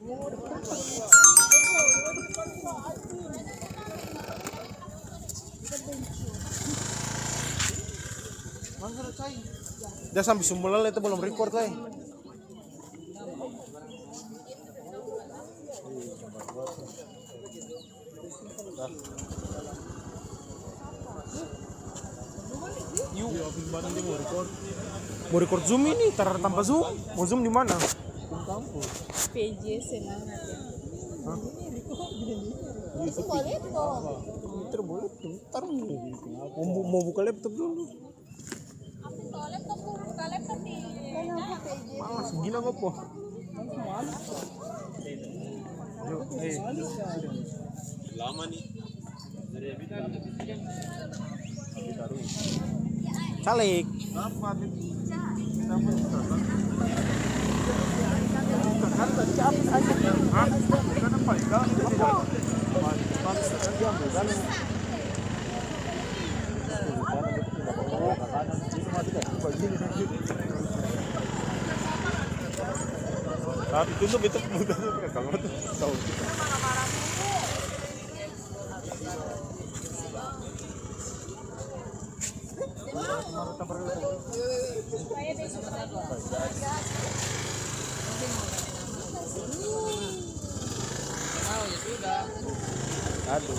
Dia sampai sumulal itu belum record lah. Mau record Zoom ini, tanpa Zoom. Mau Zoom di mana? PJ semangat ya. Hah? Ntar boleh, ntar mau buka laptop dulu. Buka laptop nih. Malas, gila ngopo. Lama nih. Calik. Tapi tutup itu mudah kalau tuh tahu. Aduh.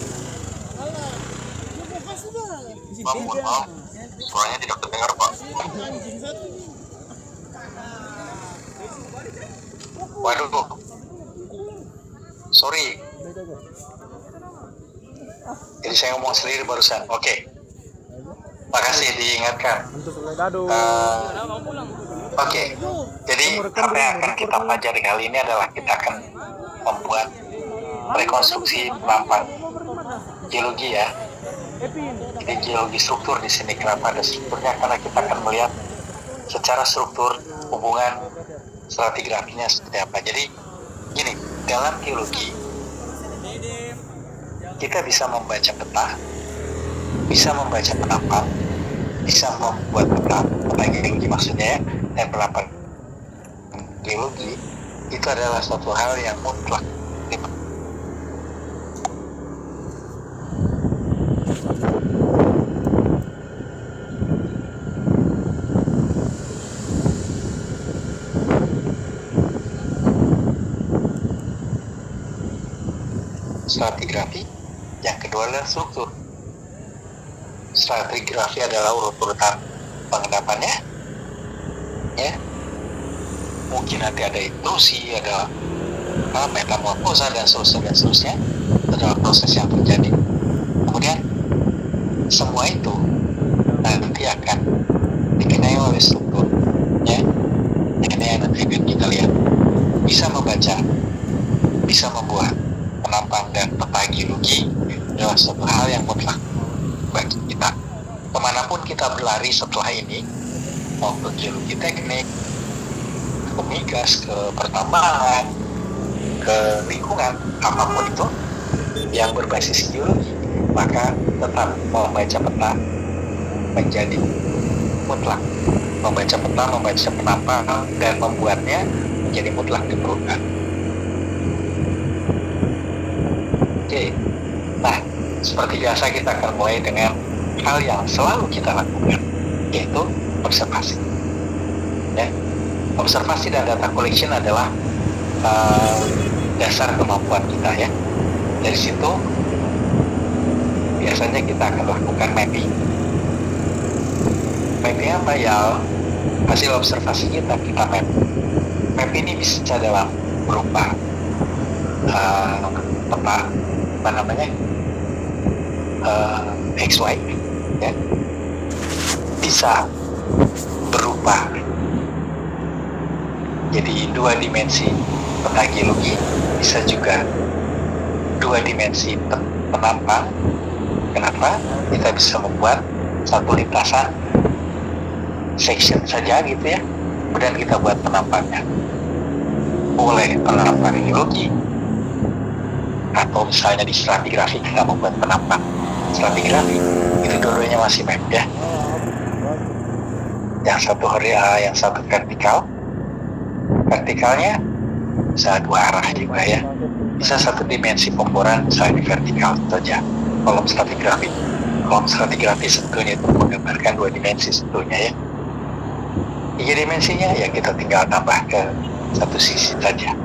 Mohon maaf, suaranya tidak terdengar, Pak. Waduh, sorry. Jadi saya ngomong sendiri barusan. Oke. Makasih diingatkan. Oke. Jadi apa yang akan kita pelajari kali ini adalah kita akan membuat rekonstruksi penampang geologi ya. Jadi geologi struktur di sini, kenapa ada strukturnya? Karena kita akan melihat secara struktur hubungan stratigrafinya seperti apa. Jadi gini, dalam geologi kita bisa membaca peta, bisa membaca penampang, bisa membuat peta geologi maksudnya ya, dan penampang geologi itu adalah suatu hal yang mutlak. Stratigrafi, yang kedua adalah struktur. Stratigrafi adalah urut-urutan pengendapannya, ya. Mungkin nanti ada intrusi, ada metamorfosa dan seterusnya. Itu adalah proses yang terjadi. Kemudian semua itu nanti akan dikenai oleh struktur, ya. Ini yang nanti akan kita lihat. Bisa membaca, bisa membuat penampang dan peta geologi adalah suatu hal yang mutlak bagi kita. Kemanapun kita berlari setelah ini, mau ke geologi teknik, ke migas, ke pertambangan, ke lingkungan, apapun itu yang berbasis geologi, maka tetap membaca peta menjadi mutlak. Membaca peta, membaca penampang, dan membuatnya menjadi mutlak diperlukan. Oke, nah seperti biasa kita akan mulai dengan hal yang selalu kita lakukan, yaitu observasi. Ya, observasi dan data collection adalah dasar kemampuan kita ya. Dari situ biasanya kita akan lakukan mapping. Mapping apa ya? Hasil observasi kita map. Map ini bisa dalam berupa peta XY ya, bisa berupa jadi 2 dimensi peta geologi, bisa juga 2 dimensi penampang. Kenapa? Kita bisa membuat satu lintasan section saja gitu ya, kemudian kita buat penampangnya. Boleh penampang geologi, atau misalnya di stratigrafi kita membuat penampang stratigrafi, itu dua-duanya masih map ya. Yang satu vertikal, vertikalnya bisa dua arah juga ya. Bisa satu dimensi pemboran, misalnya vertikal saja. Kolom stratigrafi. Kolom stratigrafi sebetulnya itu menggambarkan dua dimensi sebetulnya ya. Tiga dimensinya ya kita tinggal tambah ke satu sisi saja.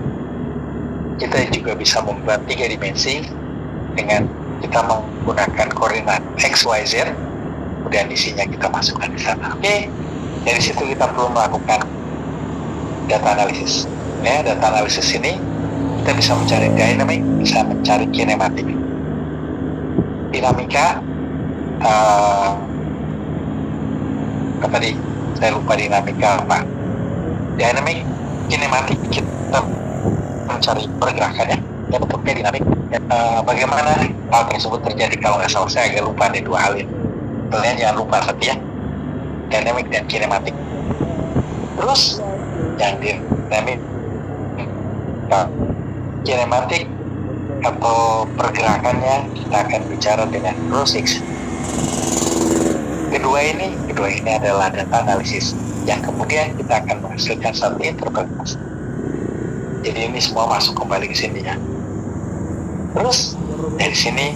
Kita juga bisa membuat tiga dimensi dengan kita menggunakan koordinat X, Y, Z, kemudian isinya kita masukkan di sana. Oke, dari situ kita perlu melakukan data analisis. Ya, data analisis ini kita bisa mencari dynamic, bisa mencari kinematik. Dinamika, apa tadi? Saya lupa dinamika apa. Dynamic, kinematik kita mencari pergerakannya, ya bentuknya dinamik. Bagaimana hal tersebut terjadi, kalau nggak salah saya agak lupa ada dua hal ini. Kalian jangan lupa tapi ya, dynamic dan kinematik. Terus yang dinamik, kinematik atau pergerakannya kita akan bicara dengan cross section. Kedua ini adalah data analisis yang kemudian kita akan menghasilkan satu interpretasi. Jadi ini semua masuk kembali ke sini ya. Terus dari sini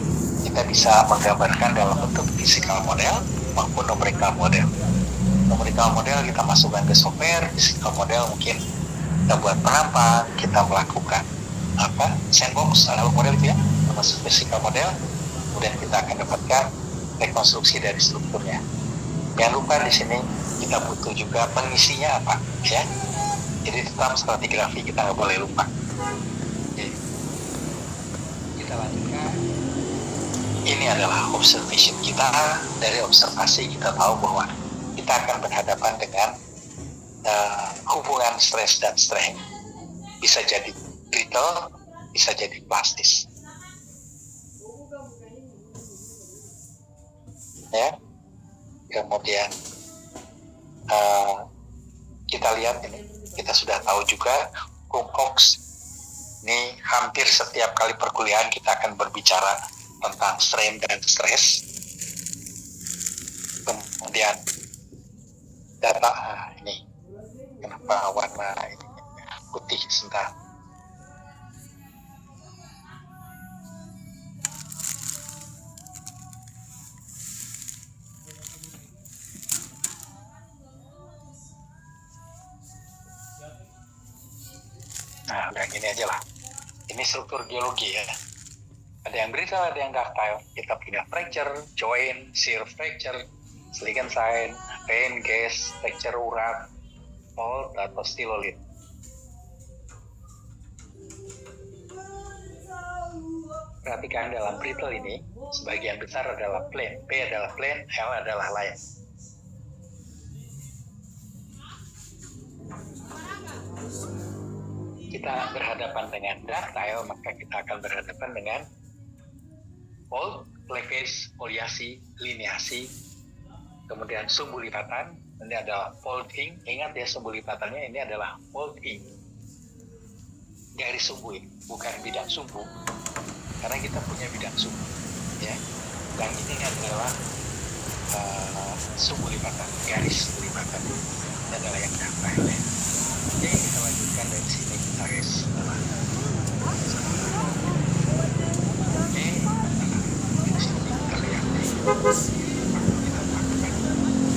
kita bisa menggambarkan dalam bentuk physical model maupun numerical model. Numerical model kita masukkan ke software, physical model mungkin kita buat penampang, kita melakukan sandbox, analog model itu ya, termasuk physical model. Kemudian kita akan dapatkan rekonstruksi dari strukturnya. Jangan lupa di sini kita butuh juga pengisinya apa ya. Jadi tetap stratigrafi kita nggak boleh lupa. Oke. Kita lanjutkan. Ini adalah observation kita. Dari observasi kita tahu bahwa kita akan berhadapan dengan hubungan stres dan strain. Bisa jadi brittle, bisa jadi plastis. Ya. Kemudian kita lihat ini. Kita sudah tahu juga hukum Hooke. Ini hampir setiap kali perkuliahan kita akan berbicara tentang strain dan stress. Kemudian data ini kenapa warna ini putih sebentar. Nah, udah gini aja lah. Ini struktur geologi ya. Ada yang brittle, ada yang ductile. Kita punya fracture, joint, shear fracture, silicon sign, vein, gas, fracture urat, fault, atau stilolit. Perhatikan dalam brittle ini, sebagian besar adalah plane. P adalah plane, L adalah line. Kita berhadapan dengan ductile, maka kita akan berhadapan dengan fold, cleavage, foliasi, lineasi, kemudian sumbu lipatan. Ini adalah folding. Ingat ya, sumbu lipatannya ini adalah folding. Garis sumbu ini, bukan bidang sumbu, karena kita punya bidang sumbu. Ya, dan ini adalah sumbu lipatan, garis sumbu lipatan. Ini adalah yang ductile ya. Oke, kita lanjutkan dari sini kita guys. Oke, di sini kita lihat nih. Kita lakukan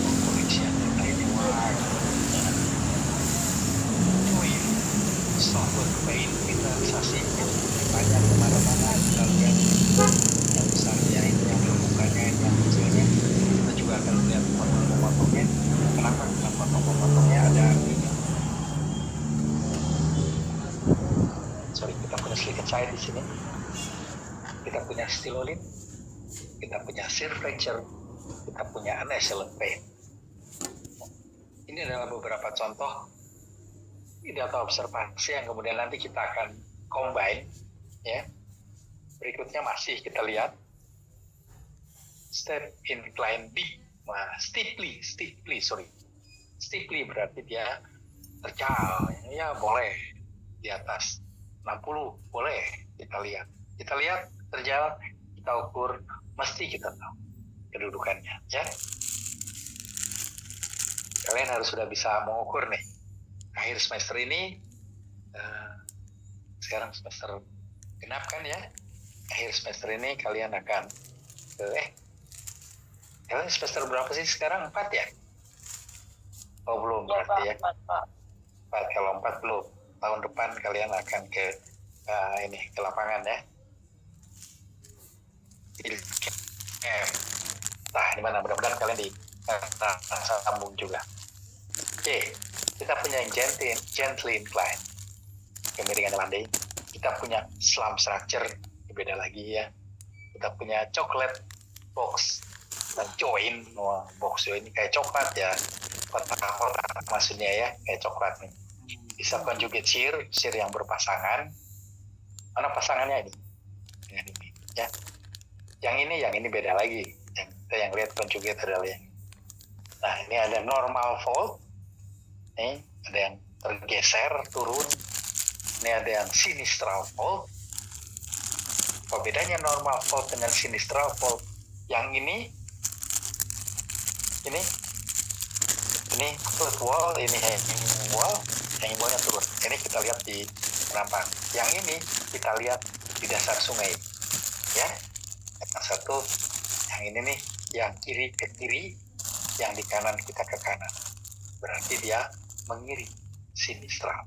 pengoleksian data ini. Oh iya, software paint mineralisasi banyak kemana-mana. Kita lihat yang besarnya ini, yang permukaannya, yang kecilnya. Kita juga akan lihat potong-potongnya. Kenapa potong-potongnya ada ini? Kita punya silicon sign di sini, kita punya stilolit, kita punya shear fracture, kita punya uneassailed vein. Ini adalah beberapa contoh data observasi yang kemudian nanti kita akan combine. Ya, berikutnya masih kita lihat step incline deep. Nah, steeply berarti dia terjal. Ya boleh di atas 60 boleh kita lihat terjal, kita ukur, mesti kita tahu kedudukannya ya. Kalian harus sudah bisa mengukur nih. Akhir semester ini sekarang semester genap kan ya. Akhir semester ini kalian akan kalian semester berapa sih sekarang? 4 ya? Oh belum berarti ya. 4, kalau 4 belum. Tahun depan kalian akan ke lapangan ya. Nah, di mana mudah-mudahan kalian sambung juga. Oke, kita punya gently incline, kemiringan landai. Kita punya slump structure, beda lagi ya. Kita punya chocolate box dan join. Box ini kayak coklat ya, kotak-kotak maksudnya ya, kayak coklat nih. Bisa conjugate shear yang berpasangan. Mana pasangannya ini? Dengan ini ya. Yang ini beda lagi. Yang lihat conjugate adalah yang. Nah, ini ada normal fold. Nih, ada yang tergeser turun. Ini ada yang sinistral fold. Apa bedanya normal fold dengan sinistral fold? Yang ini foot wall, ini hanging wallnya turun. Ini kita lihat di penampang. Yang ini kita lihat di dasar sungai. Ya, yang satu, yang ini nih, yang kiri ke kiri, yang di kanan kita ke kanan. Berarti dia mengiring sinistral.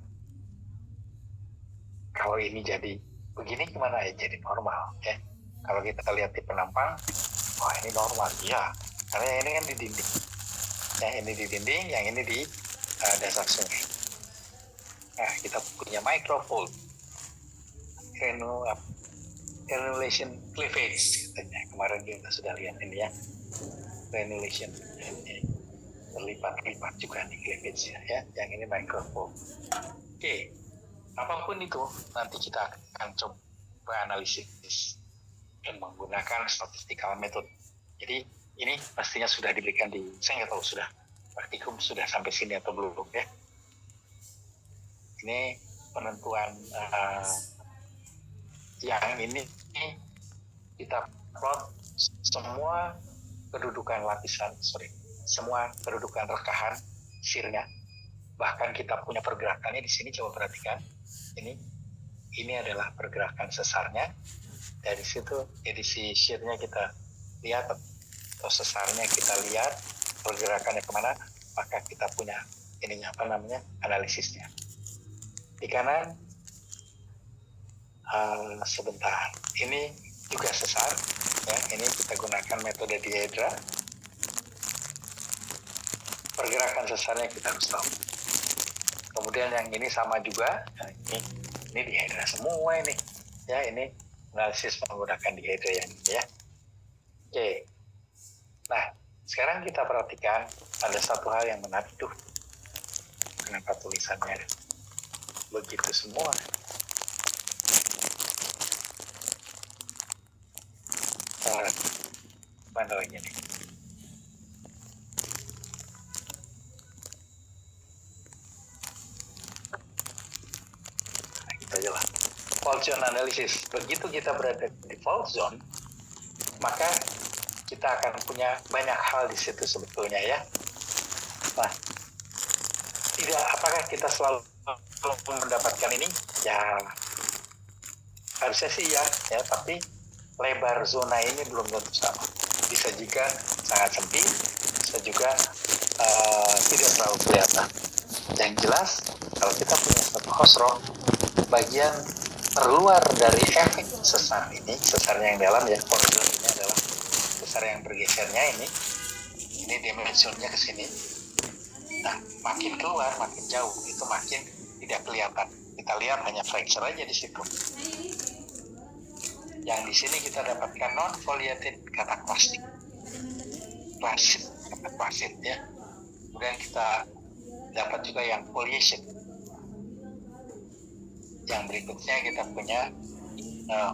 Kalau ini jadi begini gimana ya? Jadi normal ya. Kalau kita lihat di penampang, wah ini normal ya. Karena ini kan di dinding. Ya, ini di dinding, yang ini di dasar sungai. Nah, kita punya microfold. Granulation cleavage katanya. Kemarin kita sudah lihat ini ya. Granulation ini terlipat-lipat juga nih cleavage ya. Yang ini microfold. Oke. Apapun itu nanti kita akan coba analisis dan menggunakan statistical method. Jadi ini pastinya sudah diberikan saya nggak tahu sudah praktikum sudah sampai sini atau belum ya. Ini penentuan yang ini kita plot semua kedudukan semua kedudukan rekahan shear-nya. Bahkan kita punya pergerakannya di sini, coba perhatikan. Ini adalah pergerakan sesarnya. Dari situ edisi shear-nya kita lihat atau sesarnya kita lihat pergerakannya kemana, maka kita punya analisisnya. Di kanan sebentar, ini juga sesar ya. Ini kita gunakan metode dihedra. Pergerakan sesarnya kita harus tahu. Kemudian yang ini sama juga, ini dihedra semua ini ya. Ini analisis menggunakan dihedra yang ini ya. Oke. Nah, sekarang kita perhatikan ada satu hal yang menarik tuh. Kenapa tulisannya begitu semua? Mana lagi nih? Nah, kita aja lah. Fault zone analysis. Begitu kita berada di fault zone, maka kita akan punya banyak hal di situ sebetulnya ya. Nah, apakah kita selalu mendapatkan ini? Ya, harusnya sih ya, tapi lebar zona ini belum tentu sama. Bisa juga sangat sempit, bisa juga tidak terlalu kelihatan. Yang jelas, kalau kita punya satu khosroh, bagian terluar dari efek sesar ini, sesarnya yang dalam ya, koridor ini adalah sesar yang bergesernya ini dimensinya ke sini. Nah, makin keluar, makin jauh, itu makin tidak kelihatan. Kita lihat hanya fracture aja di situ. Yang di sini kita dapatkan non-foliated kataklastik, kata klasit ya. Kemudian kita dapat juga yang foliation. Yang berikutnya kita punya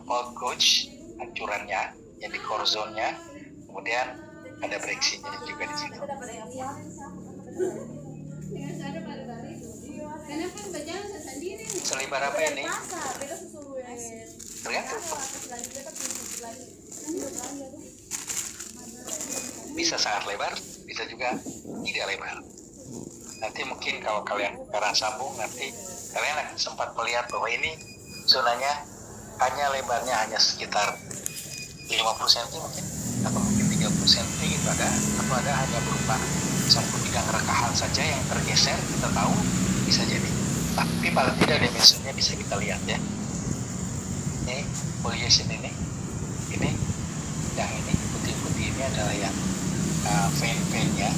old gouge, hancurannya, yang di core zone-nya. Kemudian ada breaksinya juga di sini. Selebar apa ini? Tergantung. Bisa sangat lebar, bisa juga tidak lebar. Nanti mungkin kalau kalian sekarang sambung, nanti kalian akan sempat melihat bahwa ini zonanya hanya lebarnya hanya sekitar 50 cm mungkin, atau mungkin 30 cm gitu ada, atau ada hanya berupa satu bidang rekahan saja yang tergeser, kita tahu bisa jadi. Tapi paling tidak dimensinya bisa kita lihat ya. Ini foliation ini yang ini putih-putih ini adalah yang vein-veinnya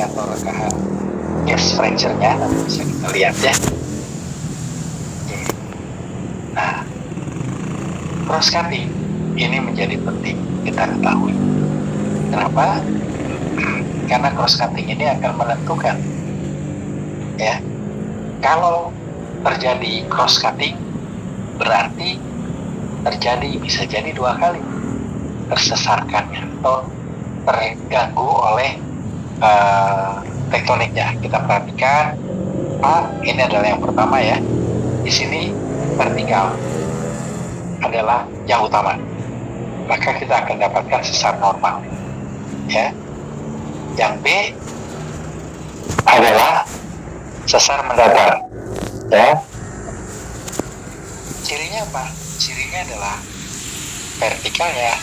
atau rekahan gas fracture-nya, nanti bisa kita lihat ya. Oke. Nah, cross cutting ini menjadi penting kita ketahui. Kenapa? Karena cross cutting ini akan menentukan ya. Kalau terjadi cross cutting berarti bisa jadi dua kali tersesarkannya atau terganggu oleh tektoniknya. Kita perhatikan, ini adalah yang pertama ya. Di sini vertikal adalah yang utama, maka kita akan dapatkan sesar normal ya. Yang B adalah sesar mendatar ya. Cirinya apa? Cirinya adalah vertikalnya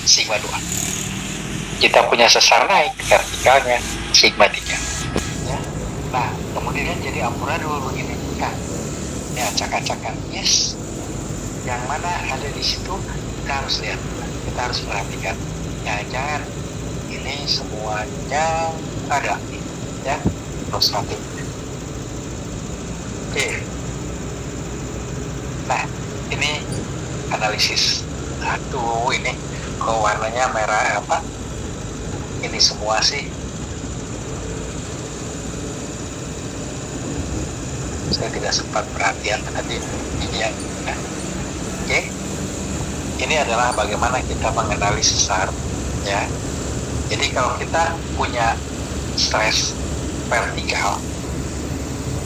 sigma 2. Kita punya sesar naik, vertikalnya sigma 3 ya. Nah, kemudian jadi amburadul begini kan. Ini acak-acakan. Yes. Yang mana ada di situ kita harus lihat, kita harus perhatikan. Jangan ini semuanya ada ya, cross cutting. Oke. Nah, ini analisis. Aduh, ini kok warnanya merah apa? Ini semua sih. Saya tidak sempat perhatian tadi ini ya. Oke. Ini adalah bagaimana kita mengenali sesar ya. Jadi kalau kita punya stres vertikal,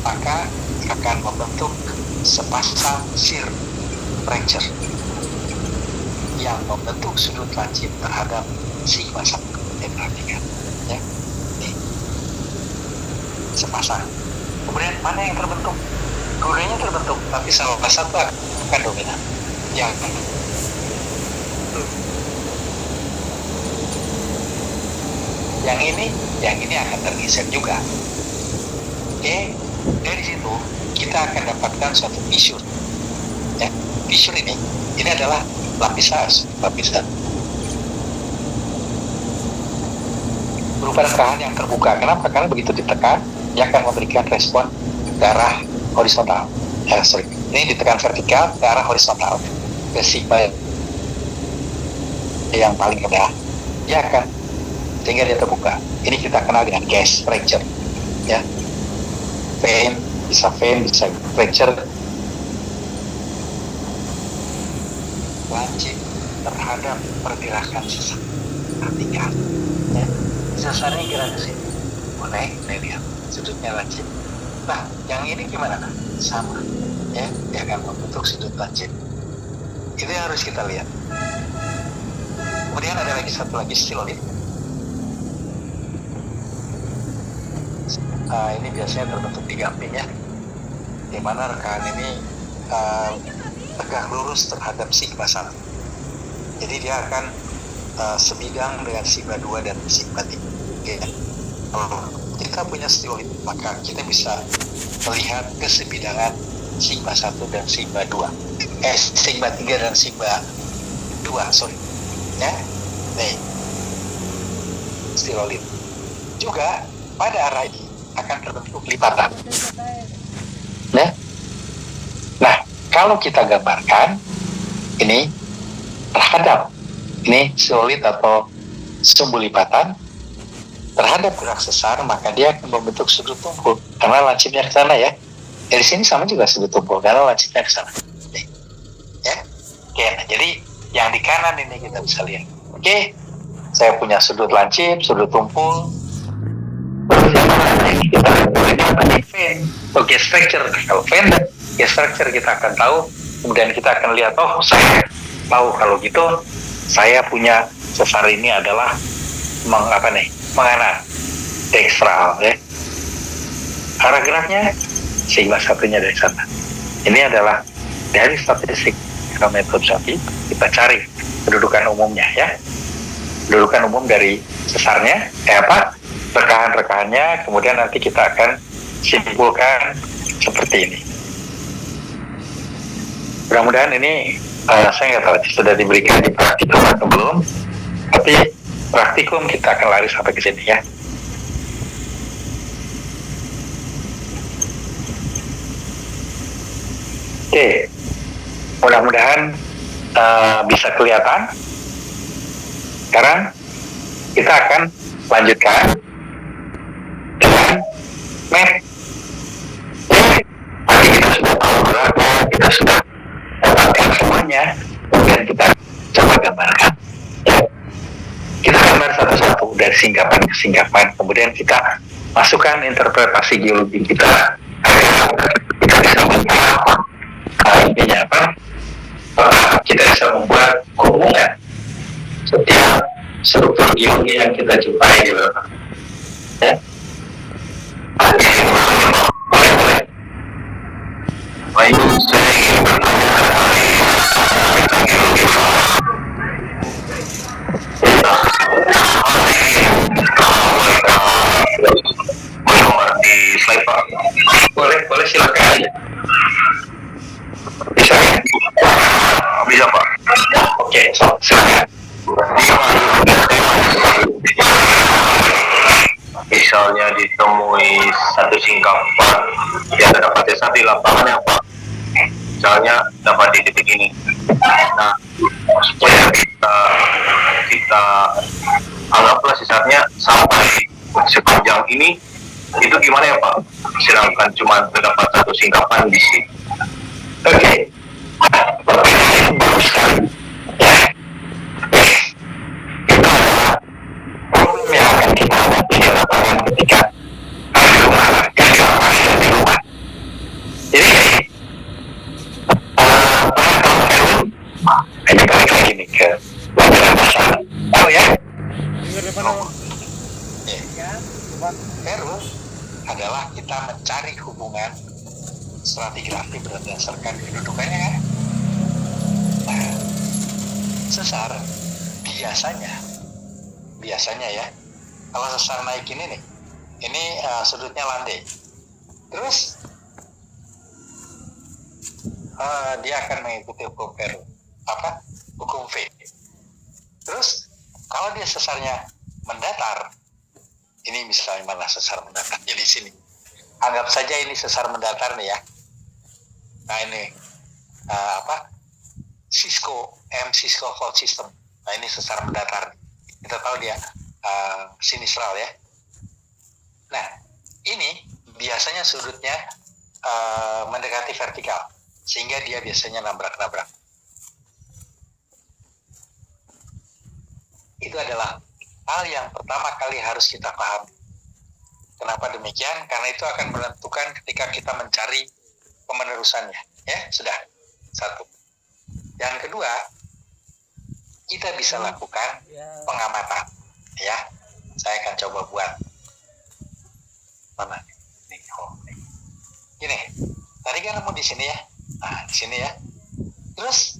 maka akan membentuk sepasang shear fracture yang membentuk sudut lancip terhadap sigma 1. Perhatikan ya. Nih. Sepasang. Kemudian mana yang terbentuk? Dua-duanya terbentuk, tapi salah satu akan dominan. Yang ini akan tergeser juga. Oke, dari situ kita akan dapatkan suatu fissure. Ya, fissure ini adalah lapisan berupa rekahan yang terbuka. Kenapa? Karena begitu ditekan, dia akan memberikan respon ke arah horizontal. Ini ditekan vertikal ke arah horizontal, ke sigma yang paling rendah. Dia akan sehingga dia terbuka. Ini kita kenal dengan gas fracture, ya. Vein bisa fracture lancip terhadap pergerakan sesar. Perhatikan, ya. Sesarnya gerak ke sini. Naik, lihat sudutnya lancip. Nah, yang ini gimana? Sama, ya. Dia akan membentuk sudut lancip. Itu yang harus kita lihat. Kemudian ada lagi satu lagi stilolit. Ini biasanya terbentuk di gamping ya, di mana rekahan ini tegak lurus terhadap sigma 1. Jadi dia akan sebidang dengan sigma 2 dan sigma 3. Okay. Kalau kita punya stilolit, maka kita bisa melihat kesebidangan sigma 1 dan sigma 2. Sigma 3 dan sigma 2, ya. Nih, stilolit. Juga pada arah ini akan terbentuk lipatan. Nah, kalau kita gambarkan ini terhadap ini stilolit atau sumbu lipatan terhadap gerak sesar, maka dia akan membentuk sudut tumpul karena lancipnya ke sana ya. Dari sini sama juga sudut tumpul karena lancipnya ke sana. Ya. Oke, nah, jadi yang di kanan ini kita bisa lihat. Oke, saya punya sudut lancip, sudut tumpul. Kita akan vein atau gas fracture. Kalau vein dan gas fracture kita akan tahu, kemudian kita akan lihat, oh saya tahu kalau gitu saya punya sesar ini adalah menganan dekstral ya. Arah geraknya sigma 1-nya dari sana. Ini adalah dari statistik metode kita cari kedudukan umumnya ya. Kedudukan umum dari sesarnya, rekaan-rekaannya, kemudian nanti kita akan simpulkan seperti ini. Mudah-mudahan ini saya nggak tahu sudah diberikan di praktikum atau belum, tapi praktikum kita akan lari sampai ke sini ya. Oke, mudah-mudahan bisa kelihatan. Sekarang kita akan lanjutkan dengan map. Tadi kita sudah tahu berapa, kita sudah dapatkan semuanya, dan kita coba gambarkan. Kita gambar satu-satu dari singkapan ke singkapan, kemudian kita masukkan interpretasi geologi kita. Kita bisa membuat intinya apa? Kita bisa membuat hubungan setiap struktur geologi yang kita jumpai di belakang. Ya. Baik, saya ingin di slide Pak. Boleh silakan. Bisa Pak. Oke, silakan. Misalnya ditemui satu singkapan yang terdapat desa di lapangan Pak. Misalnya dapat di titik ini. Nah, supaya kita anggaplah sisanya sampai sepanjang ini, itu gimana ya Pak? Sedangkan cuma terdapat satu singkapan di sini. Oke. Problem yang akan kita hadapi di lapangan ketika ada rumah yang dilakukan di rumah. Jadi ini balik lagi nih ke pelajaran masalah. Tahu ya? Peru adalah kita mencari hubungan stratigrafi berdasarkan kedudukannya kan. Nah, sesar biasanya ya, kalau sesar naik ini nih, ini sudutnya landai, terus dia akan mengikuti hukum Peru, hukum V. Terus kalau dia sesarnya mendatar, ini misalnya mana sesar mendatarnya di sini, anggap saja ini sesar mendatar nih ya. Nah ini Cisco fault system. Nah ini sesar mendatar. Kita tahu dia sinistral ya. Nah ini biasanya sudutnya mendekati vertikal, sehingga dia biasanya nabrak-nabrak. Itu adalah hal yang pertama kali harus kita pahami. Kenapa demikian? Karena itu akan menentukan ketika kita mencari pemenerusannya. Ya, sudah. Satu. Yang kedua, kita bisa lakukan pengamatan. Ya, saya akan coba buat. Mana? Nih. Gini, tadi kan nemu di sini ya. Nah, di sini ya. Terus,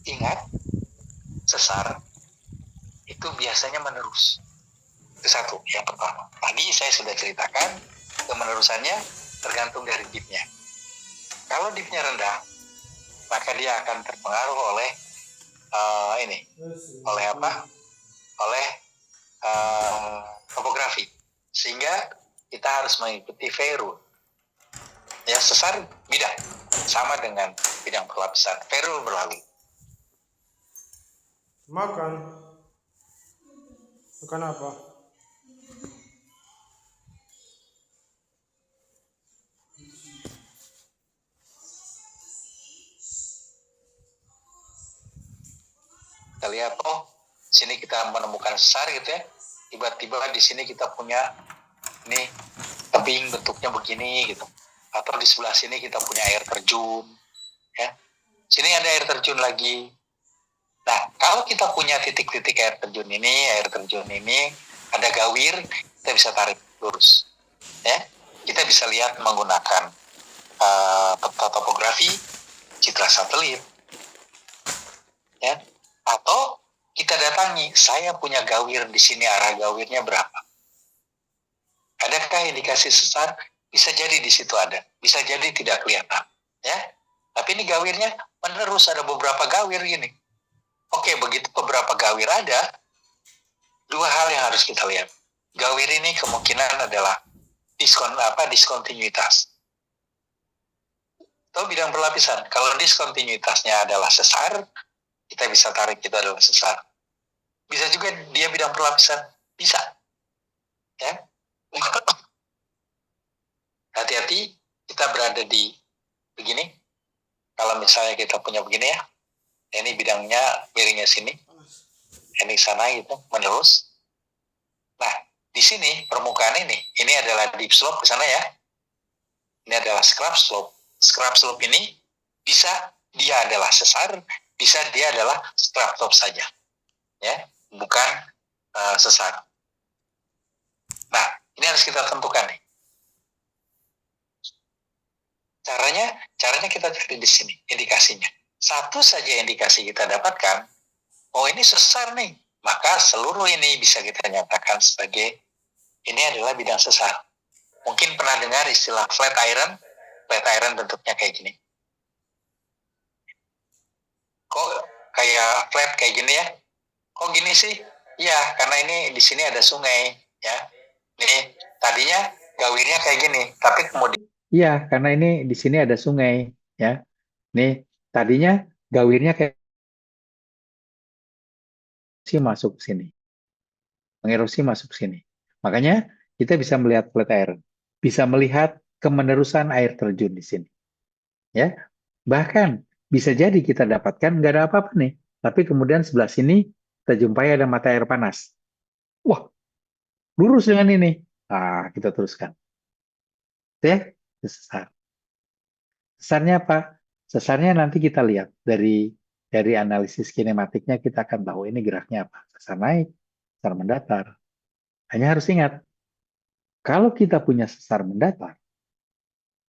ingat, sesar itu biasanya menerus. Itu satu, yang pertama. Tadi saya sudah ceritakan, kemenerusannya tergantung dari dipnya. Kalau dipnya rendah, maka dia akan terpengaruh oleh oleh topografi, sehingga kita harus mengikuti Veru. Ya, sesar bidang sama dengan bidang perlapisan. Veru berlalu. Makan apa? Kita lihat, sini kita menemukan sesar gitu ya. Tiba-tiba di sini kita punya ini tebing bentuknya begini gitu. Atau di sebelah sini kita punya air terjun, ya. Sini ada air terjun lagi. Nah, kalau kita punya titik-titik air terjun ini, ada gawir, kita bisa tarik lurus, ya. Kita bisa lihat menggunakan peta topografi, citra satelit, ya. Atau kita datangi, saya punya gawir di sini, arah gawirnya berapa? Adakah indikasi sesar? Bisa jadi di situ ada, bisa jadi tidak kelihatan, ya. Tapi ini gawirnya menerus, ada beberapa gawir gini. Oke, begitu beberapa gawir ada, dua hal yang harus kita lihat. Gawir ini kemungkinan adalah diskontinuitas. Atau bidang berlapisan. Kalau diskontinuitasnya adalah sesar, kita bisa tarik itu adalah sesar. Bisa juga dia bidang berlapisan, bisa. Ya. Hati-hati, kita berada di begini. Kalau misalnya kita punya begini ya, ini bidangnya miringnya sini, ini sana gitu, menerus. Nah, di sini permukaan ini adalah deep slope ke sana ya. Ini adalah scrap slope. Scrap slope ini bisa dia adalah sesar, bisa dia adalah scrap slope saja, ya, bukan sesar. Nah, ini harus kita tentukan nih. Caranya kita cari di sini indikasinya. Satu saja indikasi kita dapatkan, oh ini sesar nih, maka seluruh ini bisa kita nyatakan sebagai ini adalah bidang sesar. Mungkin pernah dengar istilah flat iron. Flat iron bentuknya kayak gini. Kok kayak flat kayak gini ya? Kok gini sih? Ya, karena ini di sini ada sungai, ya. Nih, tadinya gawirnya kayak gini, tapi kemudian iya, karena ini di sini ada sungai, ya. Nih, tadinya gawirnya kayak masuk ke sini. Mengerosi masuk ke sini. Makanya kita bisa melihat flat iron. Bisa melihat kemenerusan air terjun di sini. Ya. Bahkan bisa jadi kita dapatkan nggak ada apa-apa nih. Tapi kemudian sebelah sini kita jumpai ada mata air panas. Wah, lurus dengan ini. Ah, kita teruskan. Ya, sesar. Sesarnya apa? Sesarnya nanti kita lihat dari analisis kinematiknya kita akan tahu ini geraknya apa. Sesar naik, sesar mendatar. Hanya harus ingat, kalau kita punya sesar mendatar,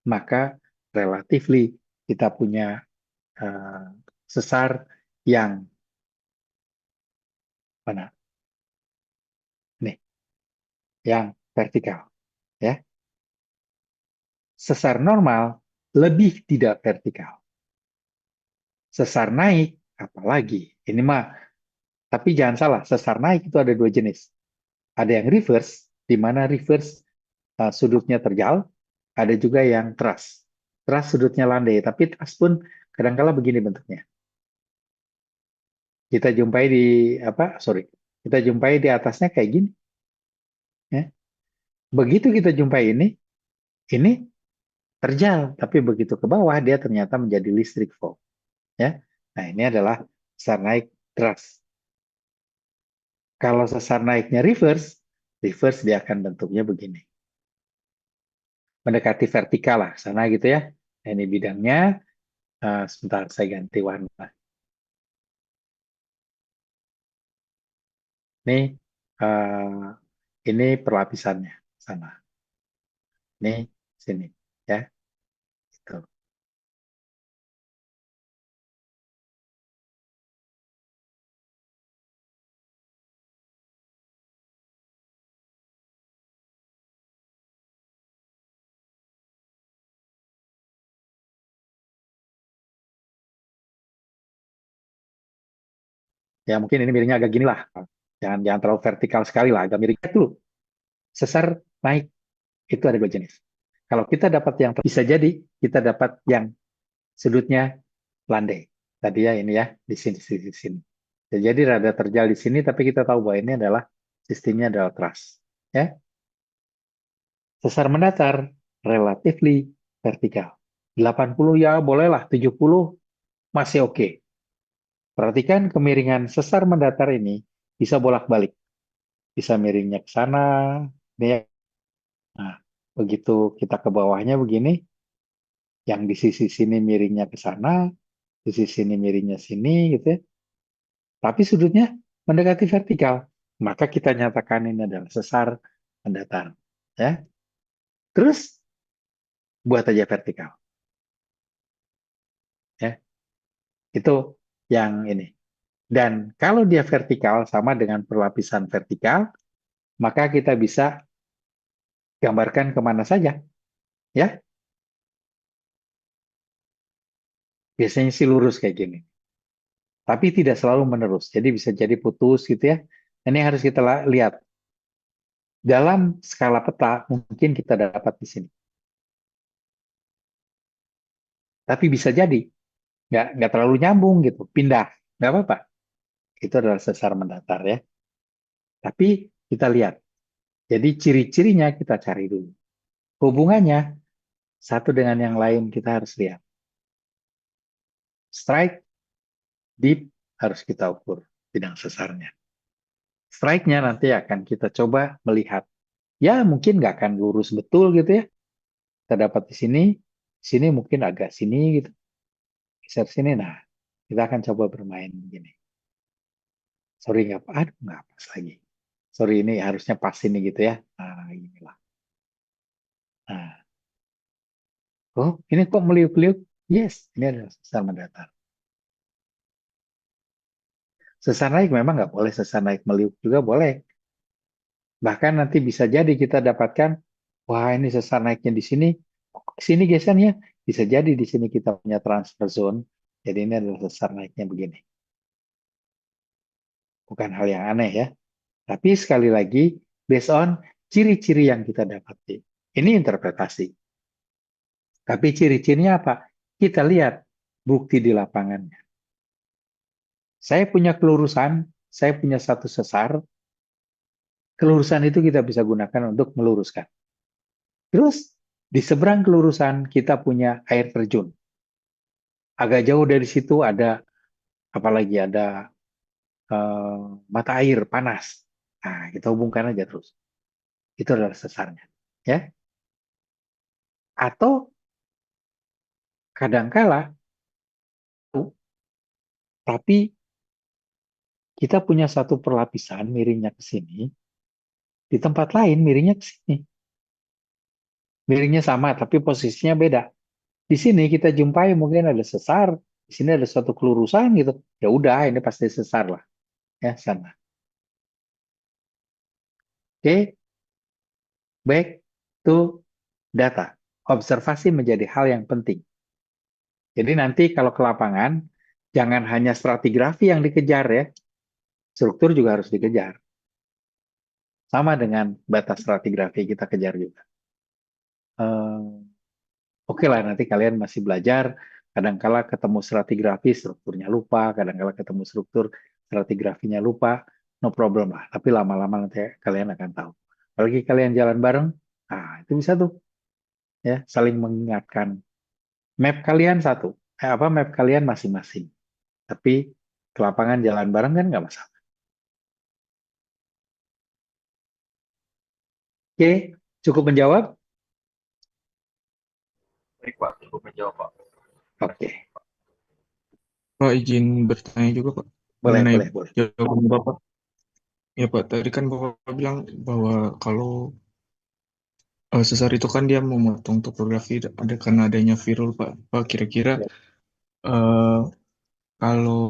maka relatively kita punya sesar yang mana? Nih, yang vertikal, ya. Sesar normal lebih tidak vertikal. Sesar naik, apalagi. Ini mah, tapi jangan salah, sesar naik itu ada dua jenis. Ada yang reverse, di mana reverse sudutnya terjal, ada juga yang truss. Truss sudutnya landai, tapi truss pun kadang-kala begini bentuknya. Kita jumpai kita jumpai di atasnya kayak gini. Ya. Begitu kita jumpai ini terjal, tapi begitu ke bawah dia ternyata menjadi listrik fault. Ya. Nah, ini adalah sesar naik truss. Kalau sesar naiknya reverse dia akan bentuknya begini. Mendekati vertikal lah, sana gitu ya. Nah, ini bidangnya. Sebentar, saya ganti warna. Ini perlapisannya sana. Ini sini ya. Itu. Ya mungkin ini miringnya agak gini lah. Jangan terlalu vertikal sekali lah, agak miring dulu. Sesar naik itu ada dua jenis. Kalau kita dapat yang bisa jadi kita dapat yang sudutnya landai. Tadi ya ini ya di sini di sini. Jadi rada terjal di sini tapi kita tahu bahwa ini adalah sistemnya adalah truss. Ya. Sesar mendatar relatively vertikal. 80 ya bolehlah, 70 masih oke. Perhatikan kemiringan sesar mendatar ini bisa bolak-balik. Bisa miringnya ke sana. Nah, begitu kita ke bawahnya begini, yang di sisi sini miringnya ke sana, di sisi sini miringnya sini, gitu ya. Tapi sudutnya mendekati vertikal. Maka kita nyatakan ini adalah sesar mendatar. Ya. Terus, buat aja vertikal. Ya. Itu yang ini. Dan kalau dia vertikal sama dengan perlapisan vertikal, maka kita bisa gambarkan kemana saja. Ya, biasanya sih lurus kayak gini. Tapi tidak selalu menerus. Jadi bisa jadi putus gitu ya. Ini harus kita lihat. Dalam skala peta mungkin kita dapat di sini. Tapi bisa jadi nggak terlalu nyambung gitu, pindah, nggak apa-apa. Itu adalah sesar mendatar ya. Tapi kita lihat. Jadi ciri-cirinya kita cari dulu. Hubungannya satu dengan yang lain kita harus lihat. Strike, deep harus kita ukur bidang sesarnya. Strike-nya nanti akan kita coba melihat. Ya mungkin nggak akan lurus betul gitu ya. Kita dapat di sini mungkin agak sini gitu. Geser sini, nah kita akan coba bermain begini. Sorry nggak pas lagi. Sorry ini harusnya pas ini gitu ya. Nah inilah. Nah, oh ini kok meliuk-liuk? Yes, ini adalah sesar mendatar. Sesar naik memang nggak boleh, sesar naik meliuk juga boleh. Bahkan nanti bisa jadi kita dapatkan, wah ini sesar naiknya di sini gesernya. Bisa jadi di sini kita punya transfer zone. Jadi ini adalah sesar naiknya begini. Bukan hal yang aneh ya. Tapi sekali lagi, based on ciri-ciri yang kita dapati. Ini interpretasi. Tapi ciri-cirinya apa? Kita lihat bukti di lapangannya. Saya punya kelurusan, saya punya satu sesar, kelurusan itu kita bisa gunakan untuk meluruskan. Terus, di seberang kelurusan kita punya air terjun. Agak jauh dari situ ada, apalagi ada mata air panas. Nah, kita hubungkan aja terus. Itu adalah sesarnya. Ya. Atau kadangkala tapi kita punya satu perlapisan miringnya ke sini, di tempat lain miringnya ke sini. Miringnya sama tapi posisinya beda. Di sini kita jumpai mungkin ada sesar, di sini ada suatu kelurusan gitu. Ya udah, ini pasti sesar lah. Ya, sana. Oke, back to data. Observasi menjadi hal yang penting. Jadi nanti kalau ke lapangan, jangan hanya stratigrafi yang dikejar ya, struktur juga harus dikejar. Sama dengan batas stratigrafi kita kejar juga. Oke lah, nanti kalian masih belajar. Kadangkala ketemu stratigrafi, strukturnya lupa. Kadangkala ketemu struktur, stratigrafinya lupa. No problem lah. Tapi lama-lama nanti kalian akan tahu. Apalagi kalian jalan bareng, itu bisa tuh. Ya, saling mengingatkan. Map kalian satu. Map kalian masing-masing. Tapi ke lapangan jalan bareng kan nggak masalah. Oke, cukup menjawab? Baik Pak, cukup menjawab Pak. Oke, Pak, izin bertanya juga Pak mengenai boleh. jawaban Bapak. Ya Pak, tadi kan Bapak bilang bahwa kalau sesar itu kan dia memotong topografi ada karena adanya virul Pak. Pak, kira-kira Ya. eh, kalau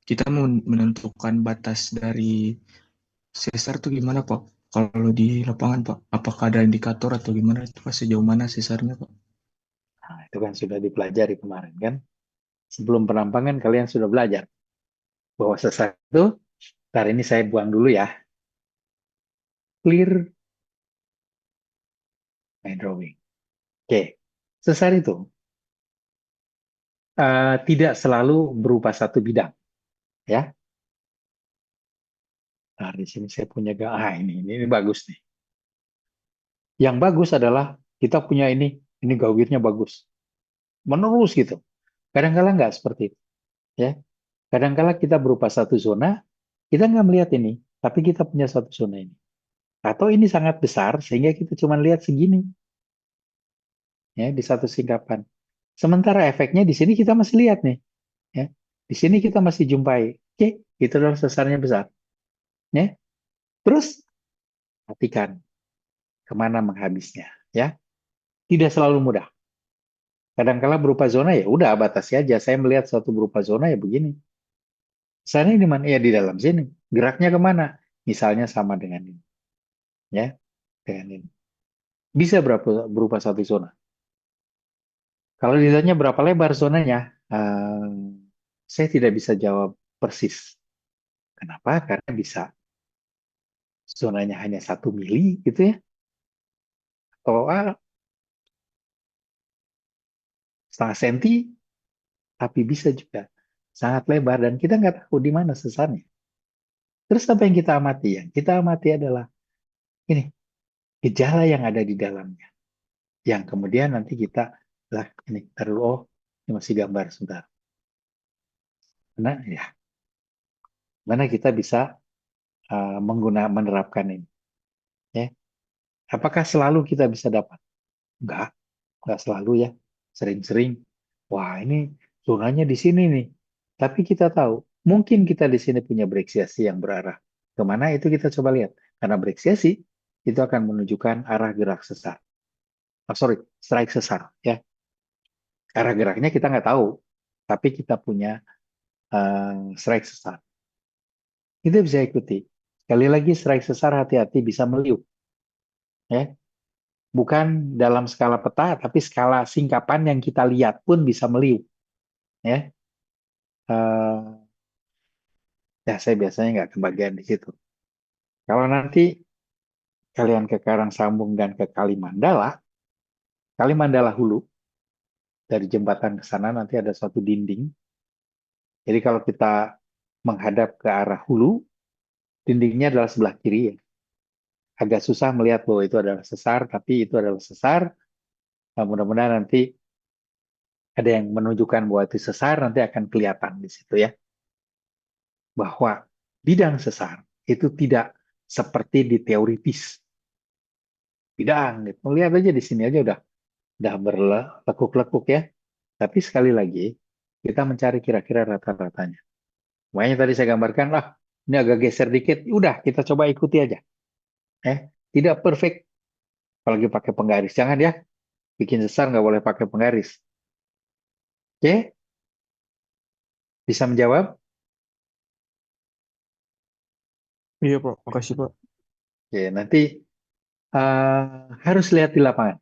kita mau menentukan batas dari sesar itu gimana Pak? Kalau di lapangan Pak, apakah ada indikator atau gimana itu Pak, sejauh mana sesarnya Pak? Nah, itu kan sudah dipelajari kemarin kan. Sebelum penampangan kalian sudah belajar bahwa sesar itu, ntar ini saya buang dulu ya. Clear my drawing. Oke, sesar itu tidak selalu berupa satu bidang, ya. Nah, di sini saya punya ini bagus nih. Yang bagus adalah kita punya ini gawirnya bagus, menerus gitu. Kadang-kala nggak seperti itu, ya. Kadang-kala kita berupa satu zona, kita nggak melihat ini, tapi kita punya satu zona ini. Atau ini sangat besar sehingga kita cuma lihat segini, ya, di satu singkapan. Sementara efeknya di sini kita masih lihat nih, ya. Di sini kita masih jumpai. Oke, itu adalah sesarnya besar, ya. Terus perhatikan kemana menghabisnya, ya. Tidak selalu mudah. Kadang-kala berupa zona ya udah batasi aja. Saya melihat suatu berupa zona ya begini. Sana di mana? Ya di dalam sini. Geraknya kemana? Misalnya sama dengan ini. Ya, dengan ini. Bisa berupa satu zona. Kalau ditanya berapa lebar zonanya, saya tidak bisa jawab persis. Kenapa? Karena bisa zonanya hanya 1 mili gitu ya. Atau setengah senti, tapi bisa juga sangat lebar dan kita nggak tahu di mana sesarnya. Terus apa yang kita amati? Yang kita amati adalah ini, gejala yang ada di dalamnya. Yang kemudian nanti kita, lah ini, taruh, oh ini masih gambar sebentar. Nah ya, mana kita bisa menerapkan ini. Ya. Apakah selalu kita bisa dapat? Enggak selalu ya. Sering-sering, wah ini zonanya di sini nih. Tapi kita tahu, mungkin kita di sini punya breksiasi yang berarah. Kemana itu kita coba lihat. Karena breksiasi itu akan menunjukkan arah gerak sesar. Oh, sorry, strike sesar. Ya. Arah geraknya kita nggak tahu. Tapi kita punya strike sesar. Kita bisa ikuti. Sekali lagi, strike sesar hati-hati bisa meliuk. Ya. Bukan dalam skala peta, tapi skala singkapan yang kita lihat pun bisa meliuk. Ya, ya saya biasanya nggak kebagian di situ. Kalau nanti kalian ke Karangsambung dan ke Kalimandala, Kalimandala Hulu, dari jembatan ke sana nanti ada suatu dinding. Jadi kalau kita menghadap ke arah hulu, dindingnya adalah sebelah kiri ya. Agak susah melihat bahwa itu adalah sesar, tapi itu adalah sesar. Nah, mudah-mudahan nanti ada yang menunjukkan bahwa itu sesar, nanti akan kelihatan di situ ya. Bahwa bidang sesar itu tidak seperti di teoritis. Bidang, gitu. Lihat aja di sini aja udah berlekuk-lekuk ya. Tapi sekali lagi, kita mencari kira-kira rata-ratanya. Makanya tadi saya gambarkan, lah ini agak geser dikit, udah kita coba ikuti aja. Tidak perfect, apalagi pakai penggaris. Jangan ya, bikin sesar nggak boleh pakai penggaris. Oke, bisa menjawab? Iya, Pak. Makasih, Pak. Oke, nanti harus lihat di lapangan.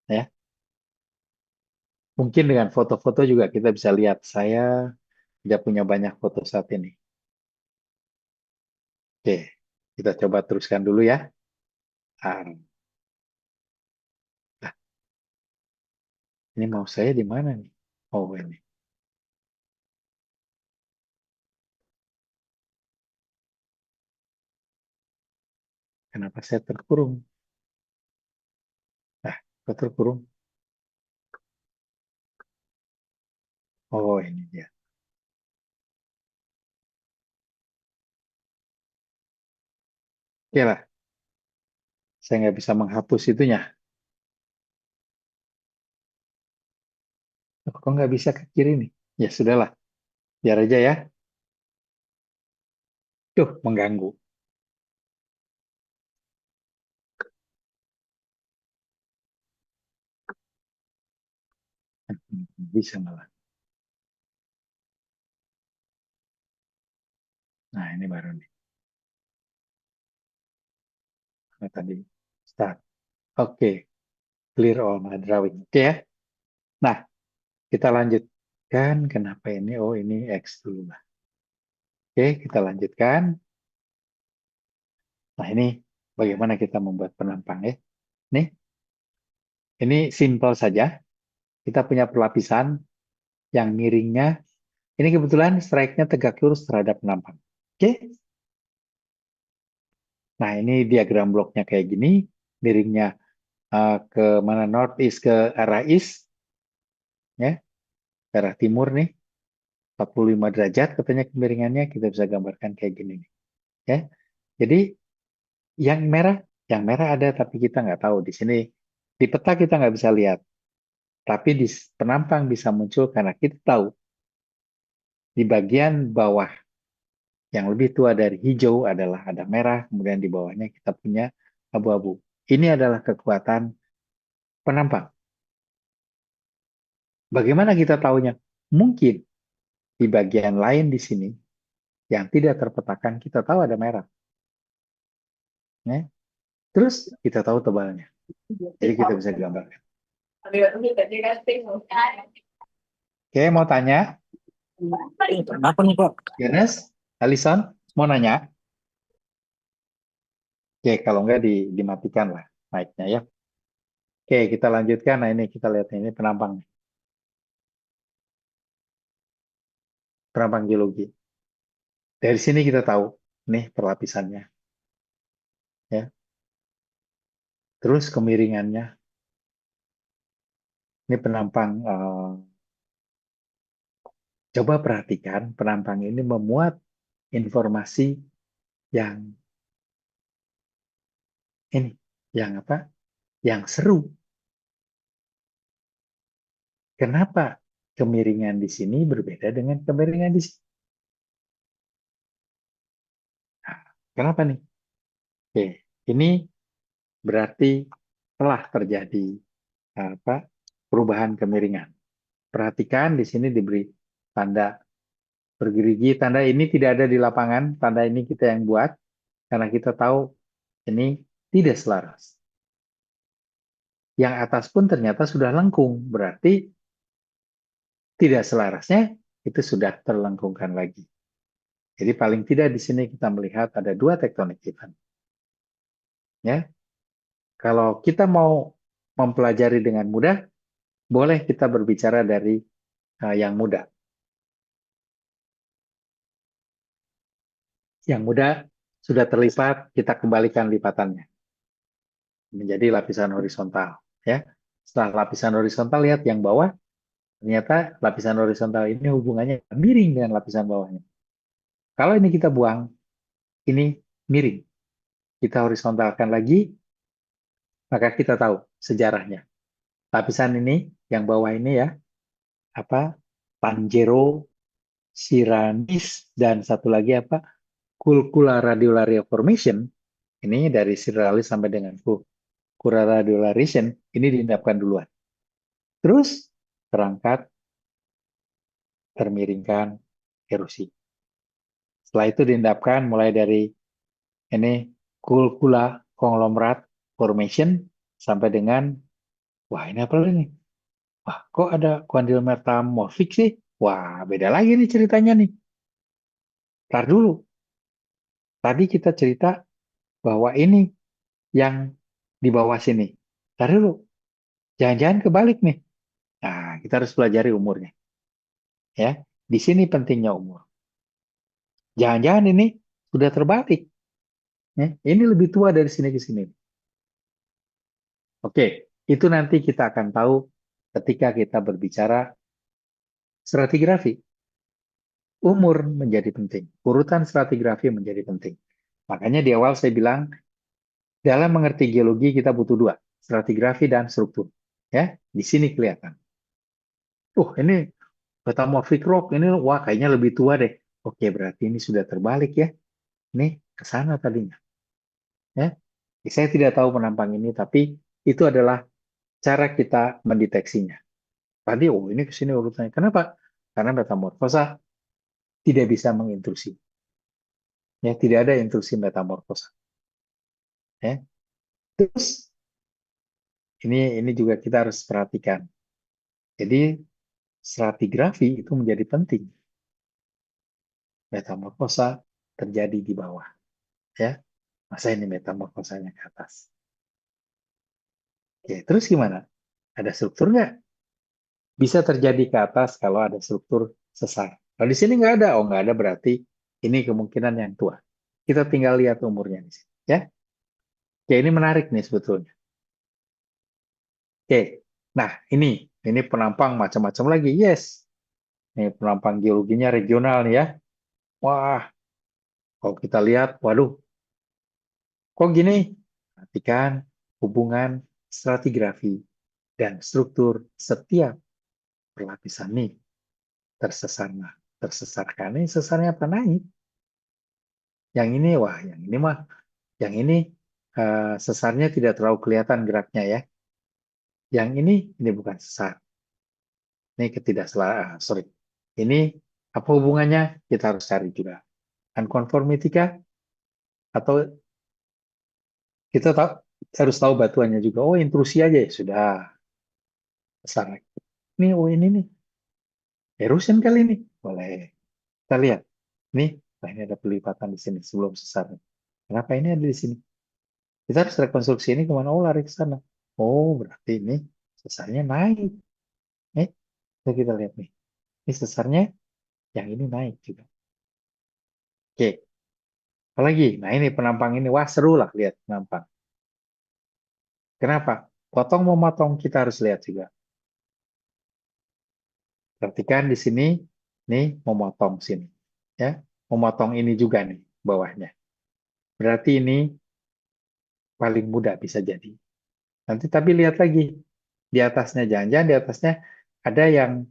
Ya, mungkin dengan foto-foto juga kita bisa lihat. Saya tidak punya banyak foto saat ini. Oke, kita coba teruskan dulu ya. Nah, ini mau saya di mana nih? Oh, ini. Kenapa saya terkurung? Nah, kok terkurung? Oh, ini dia. Oke lah, saya nggak bisa menghapus itunya. Oh, kok nggak bisa ke kiri nih? Ya sudahlah, biar aja ya. Tuh, mengganggu. Bisa malah. Nah, ini baru nih. Nah, tadi start. Oke, clear all my drawing. Oke ya. Nah, kita lanjutkan. Kenapa ini? Oh, ini X dulu lah. Oke, kita lanjutkan. Nah, ini bagaimana kita membuat penampang ya. Nih, ini simple saja. Kita punya perlapisan yang miringnya. Ini kebetulan strike-nya tegak lurus terhadap penampang. Oke. Nah, ini diagram bloknya kayak gini. Miringnya ke mana, north east ke arah east. Ya, ke arah timur nih. 45 derajat katanya kemiringannya, kita bisa gambarkan kayak gini nih. Ya. Jadi yang merah ada tapi kita nggak tahu di sini, di peta kita nggak bisa lihat, tapi di penampang bisa muncul karena kita tahu di bagian bawah yang lebih tua dari hijau adalah ada merah, kemudian di bawahnya kita punya abu-abu. Ini adalah kekuatan penampang. Bagaimana kita tahunya? Mungkin di bagian lain di sini yang tidak terpetakan kita tahu ada merah. Ya. Terus kita tahu tebalnya. Jadi kita bisa gambarkan. Oke, mau tanya? Kenapa nih Pak? Jonas, Alison, mau nanya? Oke, kalau enggak dimatikan lah mic-nya ya. Oke, kita lanjutkan. Nah, ini kita lihat ini penampang. Penampang geologi. Dari sini kita tahu nih perlapisannya. Ya. Terus kemiringannya. Ini penampang. Coba perhatikan, penampang ini memuat informasi yang ini, yang apa? Yang seru. Kenapa kemiringan di sini berbeda dengan kemiringan di sini? Nah, kenapa nih? Oke, ini berarti telah terjadi apa? Perubahan kemiringan. Perhatikan di sini diberi tanda bergerigi. Tanda ini tidak ada di lapangan, tanda ini kita yang buat karena kita tahu ini tidak selaras. Yang atas pun ternyata sudah lengkung, berarti tidak selarasnya itu sudah terlengkungkan lagi. Jadi paling tidak di sini kita melihat ada dua tektonik event. Ya, kalau kita mau mempelajari dengan mudah, boleh kita berbicara dari yang mudah. Yang mudah sudah terlipat, kita kembalikan lipatannya menjadi lapisan horizontal. Ya, setelah lapisan horizontal lihat yang bawah, ternyata lapisan horizontal ini hubungannya miring dengan lapisan bawahnya. Kalau ini kita buang, ini miring. Kita horizontalkan lagi, maka kita tahu sejarahnya. Lapisan ini, yang bawah ini ya, apa? Pangero, Siranis, dan satu lagi apa? Culcula radiolaria formation. Ini dari Siralis sampai dengan Culcula radiolaration, ini diendapkan duluan. Terus terangkat, termiringkan, erosi. Setelah itu diendapkan mulai dari ini Culcula conglomerate formation sampai dengan wah ini apa ini? Wah kok ada kuandil metamorfik sih? Wah beda lagi nih ceritanya nih. Ntar dulu. Tadi kita cerita bahwa ini yang di bawah sini. Ntar dulu. Jangan-jangan kebalik nih. Nah kita harus pelajari umurnya. Ya, di sini pentingnya umur. Jangan-jangan ini sudah terbalik. Ya, ini lebih tua dari sini ke sini. Oke, itu nanti kita akan tahu ketika kita berbicara stratigrafi. Umur menjadi penting. Urutan stratigrafi menjadi penting. Makanya di awal saya bilang, dalam mengerti geologi kita butuh dua, stratigrafi dan struktur. Ya, di sini kelihatan. Ini metamorphic rock, ini wah kayaknya lebih tua deh. Oke, berarti ini sudah terbalik ya. Ini ke sana tadinya. Ya, saya tidak tahu penampang ini, tapi itu adalah cara kita mendeteksinya. Tadi, ini ke sini urutannya. Kenapa? Karena metamorfosa tidak bisa mengintrusi. Ya, tidak ada intrusi metamorfosa. Ya. Terus ini juga kita harus perhatikan. Jadi stratigrafi itu menjadi penting. Metamorfosa terjadi di bawah. Ya. Masa ini metamorfosanya ke atas. Oke, terus gimana? Ada struktur nggak? Bisa terjadi ke atas kalau ada struktur sesar. Kalau di sini nggak ada, nggak ada berarti ini kemungkinan yang tua. Kita tinggal lihat umurnya di sini. Ya. Oke, ini menarik nih sebetulnya. Oke, nah ini penampang macam-macam lagi. Yes, ini penampang geologinya regional nih ya. Wah, kalau kita lihat, waduh, kok gini? Perhatikan hubungan stratigrafi dan struktur setiap perlapisan nih tersesar. Nah, tersesarkan ini sesarnya apa naik? Yang ini, wah, yang ini mah, yang ini sesarnya tidak terlalu kelihatan geraknya ya. Yang ini bukan sesar. Ini sorry. Ini apa hubungannya? Kita harus cari juga. Unconformity kah? Atau kita harus tahu batuannya juga. Oh, intrusi aja ya sudah besar lagi. Ini oh ini nih erosion kali ini. Boleh. Kita lihat. Nih, nah ini ada pelipatan di sini sebelum sesar. Kenapa ini ada di sini? Kita harus rekonstruksi ini kemana? Oh, lari ke sana. Oh, berarti ini sesarnya naik. Nah, kita lihat nih. Ini sesarnya yang ini naik juga. Oke. Apalagi? Nah, ini penampang ini. Wah, seru lah lihat penampang. Kenapa? Potong memotong kita harus lihat juga. Perhatikan di sini, nih memotong sini. Ya, memotong ini juga nih bawahnya. Berarti ini paling mudah bisa jadi. Nanti tapi lihat lagi di atasnya, jangan-jangan di atasnya ada yang.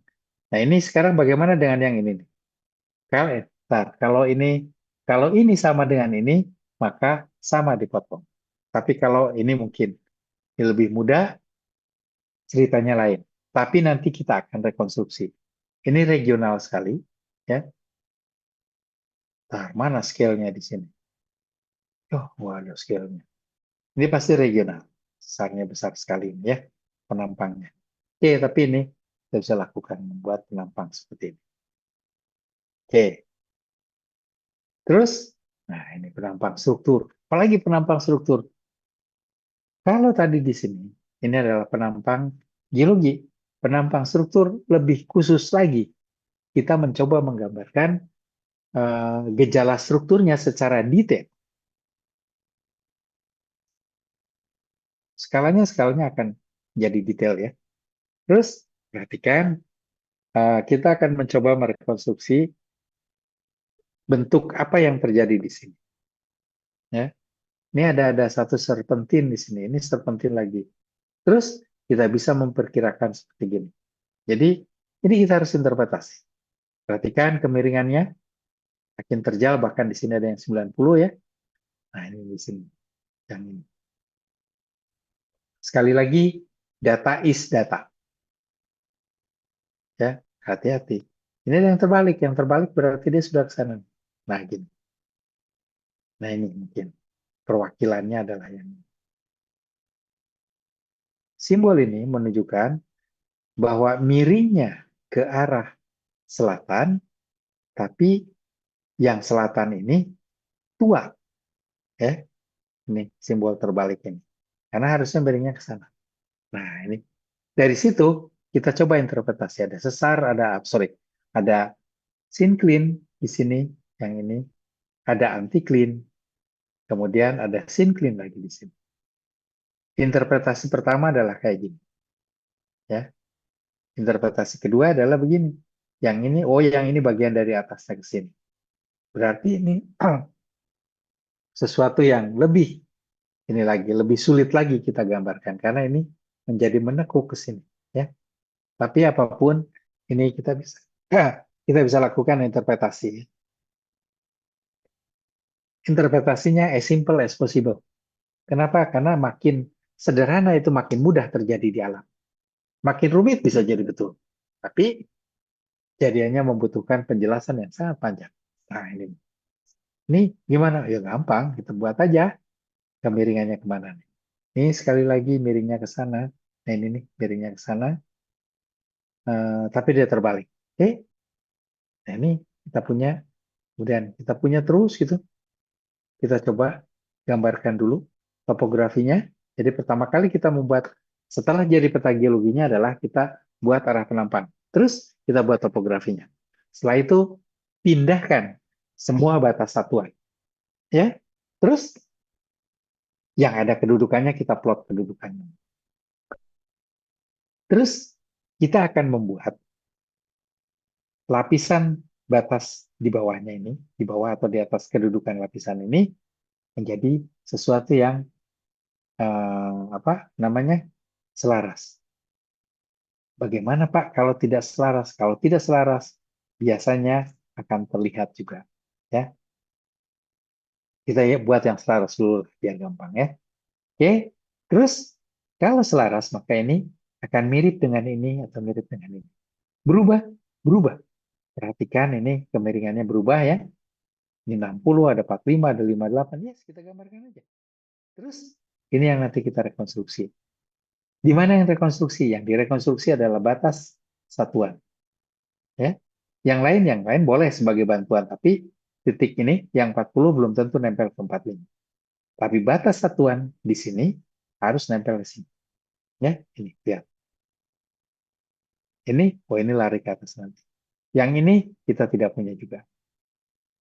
Nah ini sekarang bagaimana dengan yang ini nih? Kalau ini sama dengan ini, maka sama dipotong. Tapi kalau ini mungkin ini lebih mudah, ceritanya lain. Tapi nanti kita akan rekonstruksi. Ini regional sekali, ya. Nah, mana scale-nya di sini? Oh, waduh scale-nya. Ini pasti regional. Besarnya besar sekali ini ya, penampangnya. Oke, tapi ini kita bisa lakukan membuat penampang seperti ini. Oke. Terus, nah ini penampang struktur. Apalagi penampang struktur. Kalau tadi di sini, ini adalah penampang geologi. Penampang struktur lebih khusus lagi. Kita mencoba menggambarkan gejala strukturnya secara detail. Skalanya akan jadi detail ya. Terus, perhatikan, kita akan mencoba merekonstruksi bentuk apa yang terjadi di sini. Ya. Ini ada satu serpentin di sini. Ini serpentin lagi. Terus kita bisa memperkirakan seperti gini. Jadi ini kita harus interpretasi. Perhatikan kemiringannya. Makin terjal, bahkan di sini ada yang 90 ya. Nah ini di sini. Yang ini. Sekali lagi, data is data. Ya, hati-hati. Ini ada yang terbalik. Yang terbalik berarti dia sudah ke sana. Nah gini. Nah ini mungkin. Perwakilannya adalah yang ini. Simbol ini menunjukkan bahwa miringnya ke arah selatan, tapi yang selatan ini tua. Ya, ini simbol terbalik ini. Karena harusnya miringnya ke sana. Nah, ini dari situ kita coba interpretasi. Ada sesar, ada syncline di sini, yang ini. Ada anticline. Kemudian ada syncline lagi di sini. Interpretasi pertama adalah kayak gini. Ya. Interpretasi kedua adalah begini. Yang ini bagian dari atasnya ke sini. Berarti ini sesuatu yang lebih lebih sulit lagi kita gambarkan karena ini menjadi menekuk ke sini, ya. Tapi apapun ini kita bisa lakukan interpretasi. Interpretasinya as simple as possible. Kenapa? Karena makin sederhana itu makin mudah terjadi di alam. Makin rumit bisa jadi betul. Tapi jadinya membutuhkan penjelasan yang sangat panjang. Nah, ini gimana? Ya gampang, kita buat aja kemiringannya kemana nih. Ini sekali lagi miringnya ke sana. Nah ini nih miringnya ke sana. Tapi dia terbalik. Oke. Nah ini kita punya. Kemudian kita punya terus gitu. Kita coba gambarkan dulu topografinya. Jadi pertama kali kita membuat, setelah jadi peta geologinya adalah kita buat arah penampang. Terus kita buat topografinya. Setelah itu pindahkan semua batas satuan. Ya. Terus yang ada kedudukannya kita plot kedudukannya. Terus kita akan membuat lapisan batas di bawahnya ini, di bawah atau di atas kedudukan lapisan ini menjadi sesuatu yang selaras. Bagaimana Pak kalau tidak selaras? Kalau tidak selaras, biasanya akan terlihat juga. Ya, kita buat yang selaras dulu biar gampang ya. Oke, terus kalau selaras maka ini akan mirip dengan ini atau mirip dengan ini. Berubah, berubah. Perhatikan ini kemiringannya berubah ya. Ini 60, ada 45, ada 58. Yes, kita gambarkan aja. Terus, ini yang nanti kita rekonstruksi. Di mana yang rekonstruksi? Yang direkonstruksi adalah batas satuan. Ya. Yang lain boleh sebagai bantuan. Tapi titik ini, yang 40 belum tentu nempel ke 45. Tapi batas satuan di sini harus nempel ke sini. Ya, ini, lihat. Ini lari ke atas nanti. Yang ini kita tidak punya juga.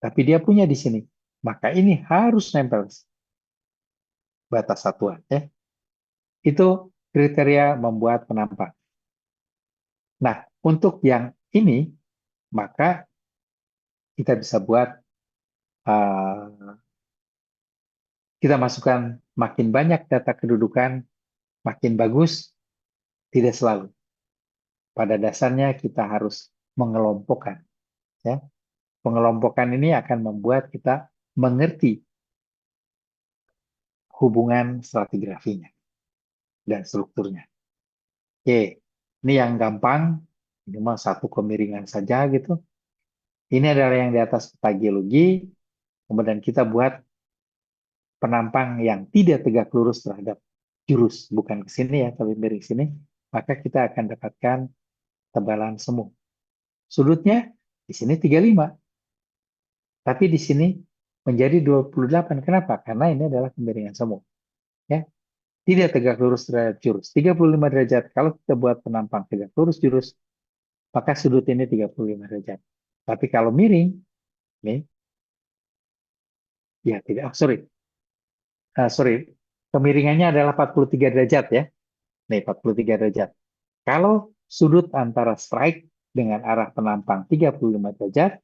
Tapi dia punya di sini. Maka ini harus nempel batas satuan. Ya. Itu kriteria membuat penampang. Nah, untuk yang ini, maka kita bisa buat, kita masukkan makin banyak data kedudukan, makin bagus, tidak selalu. Pada dasarnya kita harus mengelompokkan. Ya. Pengelompokan ini akan membuat kita mengerti hubungan stratigrafinya dan strukturnya. Oke, ini yang gampang, ini mah satu kemiringan saja gitu. Ini adalah yang di atas peta geologi, kemudian kita buat penampang yang tidak tegak lurus terhadap jurus, bukan ke sini ya, tapi miring sini, maka kita akan dapatkan tebalan semu. Sudutnya di sini 35, tapi di sini menjadi 28. Kenapa? Karena ini adalah kemiringan semu. Ya, tidak tegak lurus terhadap jurus. 35 derajat. Kalau kita buat penampang tegak lurus jurus, maka sudut ini 35 derajat. Tapi kalau miring, nih, ya tidak. Sorry. Kemiringannya adalah 43 derajat ya. Nih, 43 derajat. Kalau sudut antara strike dengan arah penampang 35 derajat,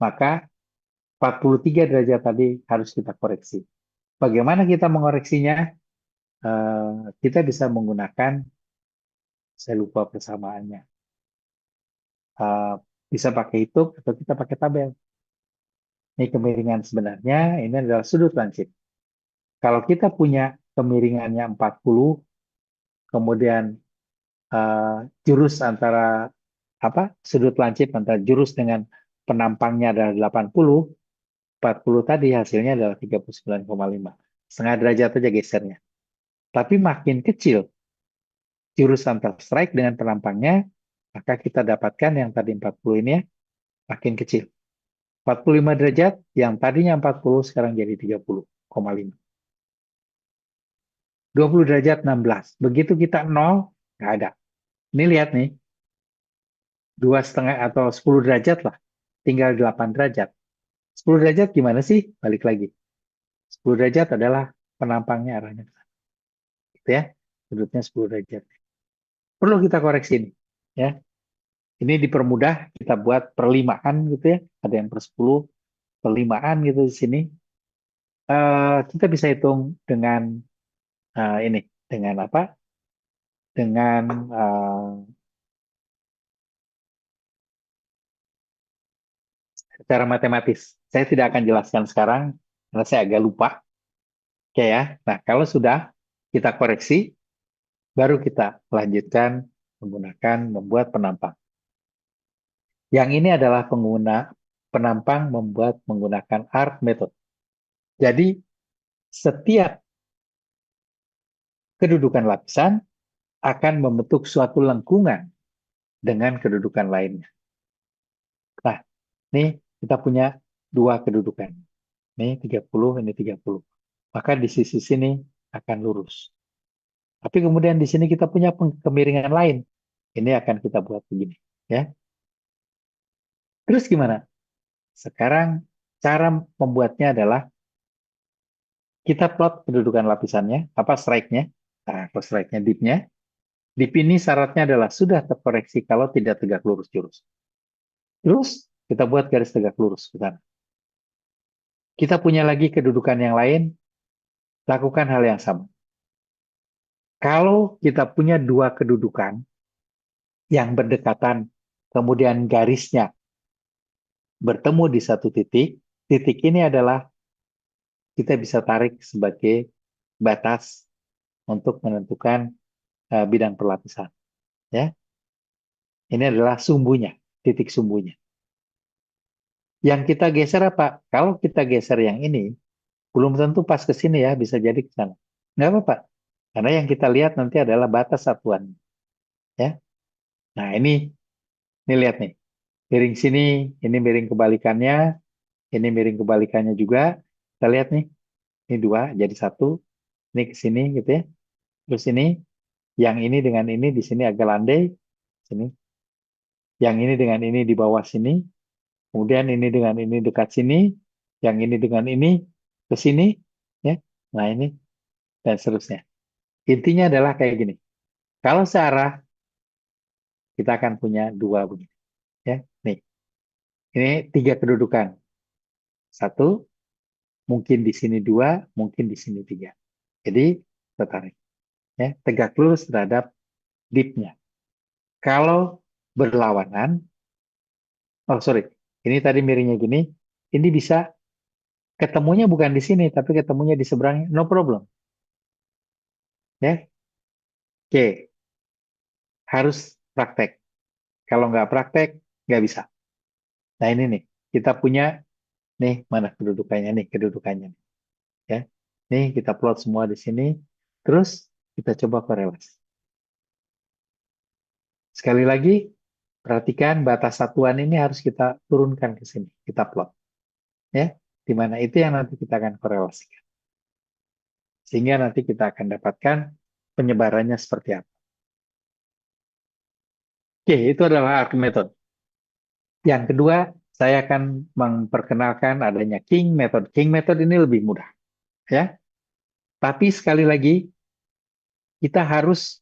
maka 43 derajat tadi harus kita koreksi. Bagaimana kita mengoreksinya? Kita bisa menggunakan, saya lupa persamaannya. Bisa pakai hitung atau kita pakai tabel. Ini kemiringan sebenarnya, ini adalah sudut lancip. Kalau kita punya kemiringannya 40, kemudian jurus antara sudut lancip antara jurus dengan penampangnya adalah 80, 40 tadi hasilnya adalah 39,5. Setengah derajat aja gesernya. Tapi makin kecil jurus antara strike dengan penampangnya, maka kita dapatkan yang tadi 40 ini ya, makin kecil. 45 derajat, yang tadinya 40 sekarang jadi 30,5. 20 derajat 16. Begitu kita 0, nggak ada. Ini lihat nih, 2,5 atau 10 derajat lah, tinggal 8 derajat. 10 derajat gimana sih? Balik lagi. 10 derajat adalah penampangnya arahnya ke sana. Gitu ya, sudutnya 10 derajat. Perlu kita koreksi ini. Ya. Ini dipermudah, kita buat perlimaan gitu ya. Ada yang per 10, perlimaan gitu di sini. Kita bisa hitung dengan ini. Dengan apa? Dengan secara matematis. Saya tidak akan jelaskan sekarang, karena saya agak lupa. Oke ya. Nah, kalau sudah kita koreksi, baru kita lanjutkan membuat penampang. Yang ini adalah penampang membuat menggunakan ARC method. Jadi, setiap kedudukan lapisan akan membentuk suatu lengkungan dengan kedudukan lainnya. Nah, ini kita punya dua kedudukan. Ini 30, ini 30. Maka di sisi sini akan lurus. Tapi kemudian di sini kita punya kemiringan lain. Ini akan kita buat begini. Ya. Terus gimana? Sekarang cara membuatnya adalah kita plot kedudukan lapisannya, strike-nya. Nah, kalau strike-nya dip-nya. Dip ini syaratnya adalah sudah terkoreksi kalau tidak tegak lurus jurus. Terus kita buat garis tegak lurus ke sana. Kita punya lagi kedudukan yang lain, lakukan hal yang sama. Kalau kita punya dua kedudukan yang berdekatan, kemudian garisnya bertemu di satu titik, titik ini adalah kita bisa tarik sebagai batas untuk menentukan bidang perlapisan. Ya. Ini adalah sumbunya, titik sumbunya. Yang kita geser apa? Kalau kita geser yang ini, belum tentu pas ke sini ya, bisa jadi ke sana. Nggak apa-apa. Karena yang kita lihat nanti adalah batas satuan. Ya. Nah, ini lihat nih. Miring sini, ini miring kebalikannya, ini miring kebalikannya juga. Kita lihat nih, ini dua, jadi satu. Ini ke sini gitu ya. Terus ini, yang ini dengan ini di sini agak landai. Sini. Yang ini dengan ini di bawah sini. Kemudian ini dengan ini dekat sini. Yang ini dengan ini ke sini. Ya. Nah ini, dan seterusnya. Intinya adalah kayak gini. Kalau searah, kita akan punya dua begini. Ya. Nih, ini tiga kedudukan. Satu, mungkin di sini dua, mungkin di sini tiga. Jadi, tertarik. Ya, tegak lurus terhadap dipnya. Kalau berlawanan, oh sorry, ini tadi miringnya gini, ini bisa ketemunya bukan di sini, tapi ketemunya di seberangnya, no problem. Ya, oke, harus praktek. Kalau nggak praktek, nggak bisa. Nah ini nih, kita punya, nih mana kedudukannya nih, kedudukannya. Ya, nih kita plot semua di sini, terus kita coba korelasi. Sekali lagi, perhatikan batas satuan ini harus kita turunkan ke sini, kita plot. Ya, di mana itu yang nanti kita akan korelasikan. Sehingga nanti kita akan dapatkan penyebarannya seperti apa. Oke, itu adalah Archimedes. Yang kedua, saya akan memperkenalkan adanya King Method. King Method ini lebih mudah, ya. Tapi sekali lagi, kita harus,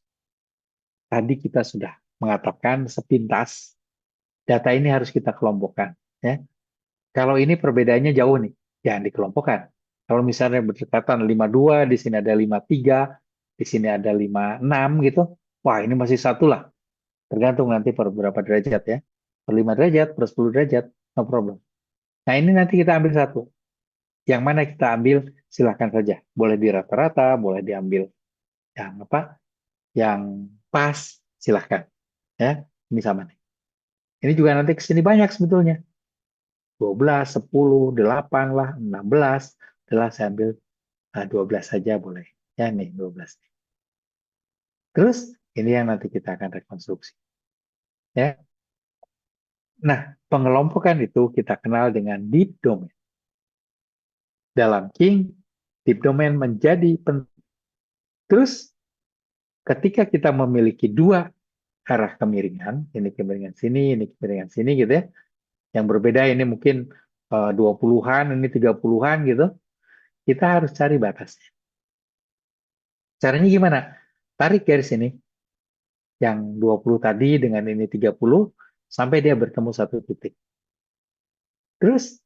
tadi kita sudah mengatakan sepintas, data ini harus kita kelompokkan, ya. Kalau ini perbedaannya jauh nih, jangan dikelompokkan. Kalau misalnya berdekatan 52, di sini ada 53, di sini ada 56 gitu, wah ini masih satu lah. Tergantung nanti per berapa derajat ya. Per 5 derajat, per 10 derajat, no problem. Nah ini nanti kita ambil satu. Yang mana kita ambil, silahkan saja. Boleh di rata-rata, boleh diambil yang apa? Yang pas, silahkan. Ya, ini sama nih. Ini juga nanti kesini banyak sebetulnya. 12, 10, 8 lah, 16. Adalah saya ambil 12 saja boleh. Ya nih, 12. Terus, ini yang nanti kita akan rekonstruksi. Ya. Nah, pengelompokan itu kita kenal dengan deep domain. Dalam King, deep domain menjadi penting. Terus, ketika kita memiliki dua arah kemiringan, ini kemiringan sini, ini kemiringan sini gitu ya, yang berbeda ini mungkin 20-an, ini 30-an gitu, kita harus cari batasnya. Caranya gimana? Tarik garis ini, yang 20 tadi dengan ini 30, sampai dia bertemu satu titik. Terus,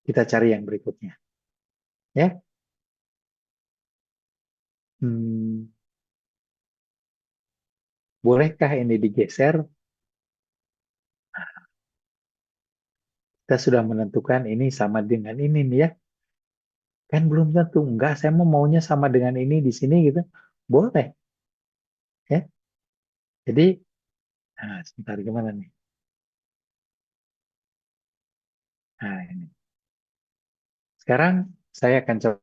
kita cari yang berikutnya. Ya. Bolehkah ini digeser? Kita sudah menentukan ini sama dengan ini nih ya. Kan belum tentu. Enggak, saya mau maunya sama dengan ini di sini gitu. Boleh. Ya. Jadi, nah, sebentar gimana nih? Nah, ini. Sekarang saya akan coba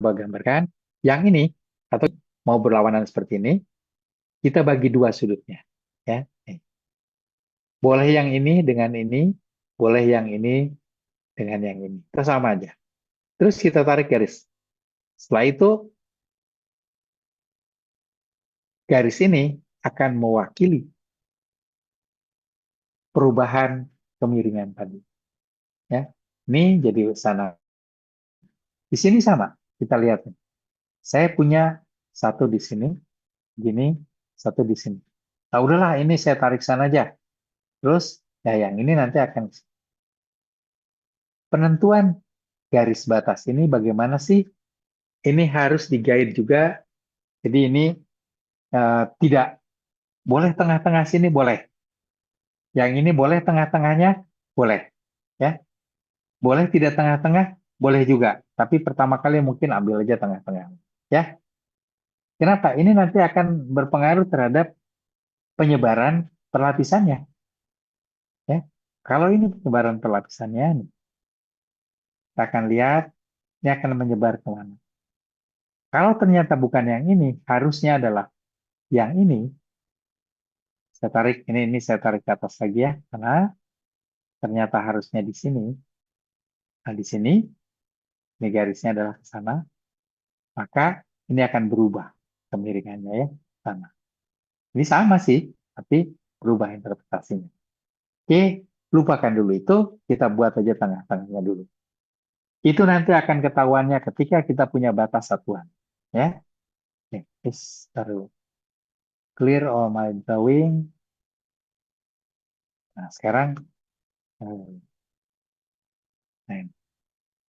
gambarkan. Yang ini, atau mau berlawanan seperti ini, kita bagi dua sudutnya. Ya. Nih. Boleh yang ini dengan ini, boleh yang ini dengan yang ini. Kita sama aja. Terus kita tarik garis. Setelah itu, garis ini akan mewakili perubahan kemiringan tadi. Ya, ini jadi sana. Di sini sama. Kita lihat nih. Saya punya satu di sini, gini, satu di sini. Nah, udahlah, ini saya tarik sana aja. Terus, ya yang ini nanti akan penentuan garis batas ini bagaimana sih? Ini harus digait juga. Jadi ini tidak boleh tengah-tengah sini, boleh. Yang ini boleh tengah-tengahnya, boleh. Ya. Boleh tidak tengah-tengah? Boleh juga. Tapi pertama kali mungkin ambil aja tengah-tengah. Ya. Kenapa? Ini nanti akan berpengaruh terhadap penyebaran perlapisannya. Ya. Kalau ini penyebaran perlapisannya, nih, kita akan lihat ini akan menyebar kemana. Kalau ternyata bukan yang ini, harusnya adalah yang ini. Saya tarik ini saya tarik ke atas lagi ya, karena ternyata harusnya di sini. Nah, di sini ini garisnya adalah ke sana, maka ini akan berubah kemiringannya ya, sana. Ini sama sih, tapi berubah interpretasinya. Oke, lupakan dulu itu, kita buat aja tengah-tengahnya dulu. Itu nanti akan ketahuannya ketika kita punya batas satuan. Ya, oke, taruh. Clear all my drawing. Nah, sekarang, nah,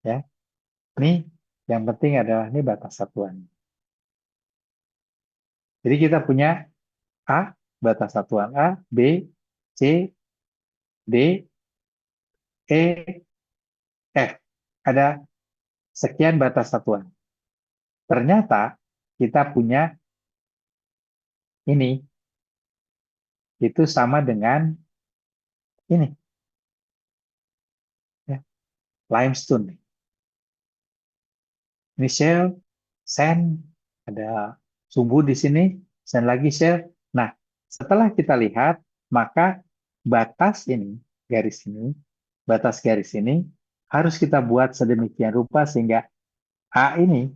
ya, ini yang penting adalah ini batas satuan. Jadi kita punya A, batas satuan A, B, C, D, E, F. Ada sekian batas satuan. Ternyata kita punya ini. Itu sama dengan ini. Ya, limestone. Ini shell, sand, ada sumbu di sini, sand lagi shell. Nah, setelah kita lihat, maka batas ini, batas garis ini, harus kita buat sedemikian rupa sehingga A ini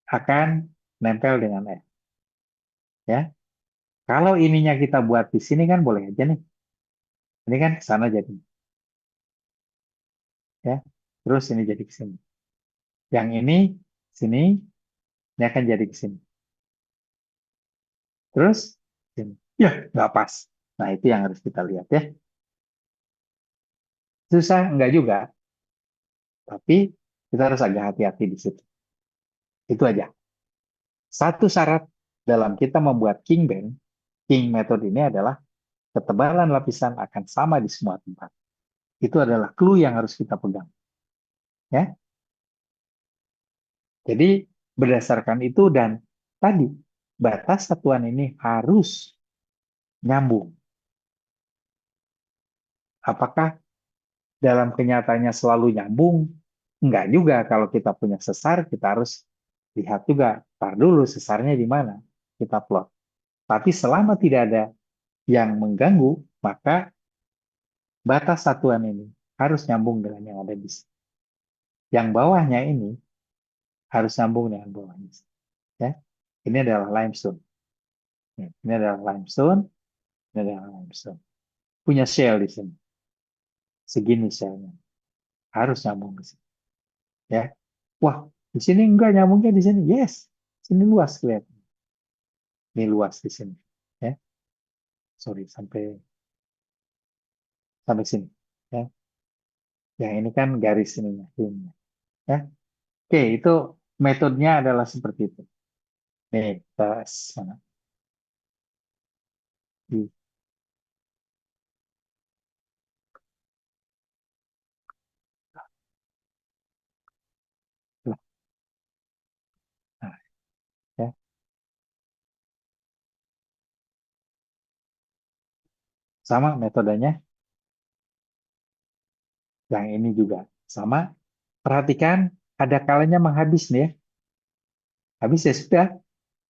akan nempel dengan F. Ya, kalau ininya kita buat di sini kan boleh aja nih. Ini kan ke sana jadi. Ya, terus ini jadi ke sini. Yang ini sini, ini akan jadi ke sini. Terus, sini. Ya, nggak pas. Nah, itu yang harus kita lihat ya. Susah, enggak juga. Tapi kita harus agak hati-hati di situ. Itu aja. Satu syarat dalam kita membuat king band, king method ini adalah ketebalan lapisan akan sama di semua tempat. Itu adalah clue yang harus kita pegang. Ya. Jadi berdasarkan itu dan tadi batas satuan ini harus nyambung. Apakah dalam kenyataannya selalu nyambung? Enggak juga. Kalau kita punya sesar, kita harus lihat juga. Tar dulu sesarnya di mana. Kita plot. Tapi selama tidak ada yang mengganggu, maka batas satuan ini harus nyambung dengan yang ada di sini. Yang bawahnya ini harus nyambung dengan bawahnya. Ya. Ini adalah limestone. Ini adalah limestone. Ini adalah limestone. Punya shell di sini. Segini shellnya. Harus nyambung ke sini. Ya. Wah, di sini enggak nyambungnya di sini. Yes. Sini luas kelihatan. Ini luas di sini. Ya. Sorry, sampai sini. Ya. Yang ini kan garis ininya. Ya. Oke, itu metodenya adalah seperti itu. Nih, tes mana? Nah, ya. Sama metodenya. Yang ini juga sama. Perhatikan, ada kalanya menghabis nih ya. Habis ya sudah,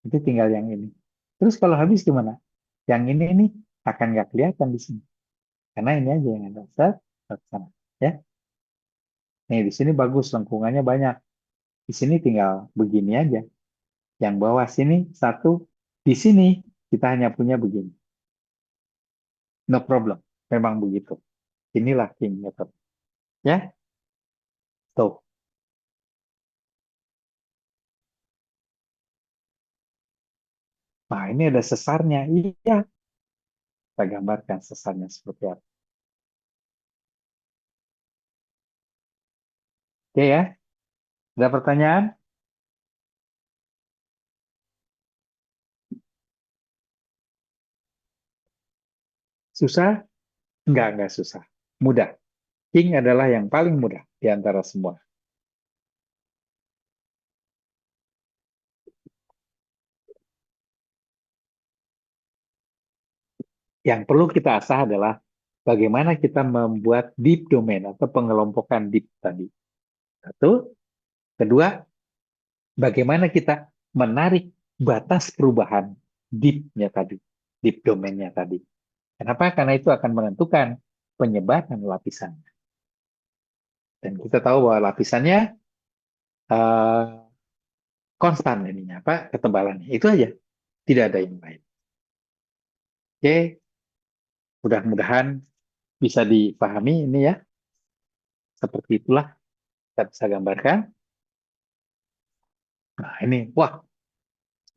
itu tinggal yang ini. Terus kalau habis gimana? Yang ini akan nggak kelihatan di sini. Karena ini aja yang ada. Set, sana. Ya. Nih, di sini bagus, lengkungannya banyak. Di sini tinggal begini aja. Yang bawah sini, satu. Di sini, kita hanya punya begini. No problem. Memang begitu. Inilah king method. Ya. Tuh. Nah, ini ada sesarnya. Iya. Kita gambarkan sesarnya seperti apa. Oke ya. Ada pertanyaan? Susah? Enggak susah. Mudah. King adalah yang paling mudah di antara semua. Yang perlu kita asah adalah bagaimana kita membuat deep domain atau pengelompokan deep tadi. Satu. Kedua, bagaimana kita menarik batas perubahan deep-nya tadi, deep domain-nya tadi. Kenapa? Karena itu akan menentukan penyebaran lapisan. Dan kita tahu bahwa lapisannya eh, konstan ininya, apa ketebalannya. Itu aja, tidak ada yang lain. Oke, mudah-mudahan bisa dipahami ini ya. Seperti itulah kita bisa gambarkan. Nah ini, wah,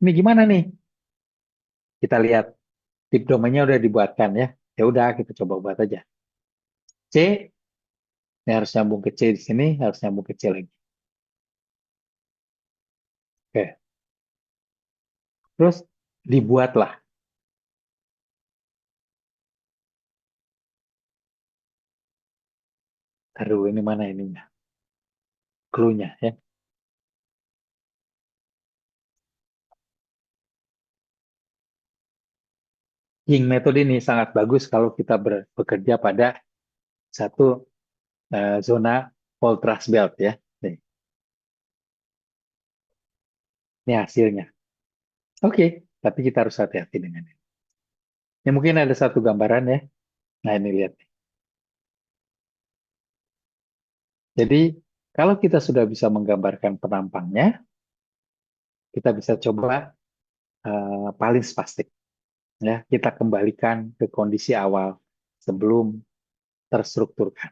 ini gimana nih? Kita lihat deep domainnya udah dibuatkan ya. Ya udah, kita coba buat aja. C, ini harus nyambung ke C di sini, harus nyambung ke C lagi. Oke, terus dibuatlah. Aduh, ini mana ininya? Clue-nya ya. Ying metode ini sangat bagus kalau kita bekerja pada satu zona Poitras belt ya. Nih, ini hasilnya. Oke, tapi kita harus hati-hati dengan ini. Ini mungkin ada satu gambaran ya. Nah, ini lihat. Jadi, kalau kita sudah bisa menggambarkan penampangnya, kita bisa coba paling spastik. Ya, kita kembalikan ke kondisi awal sebelum terstrukturkan.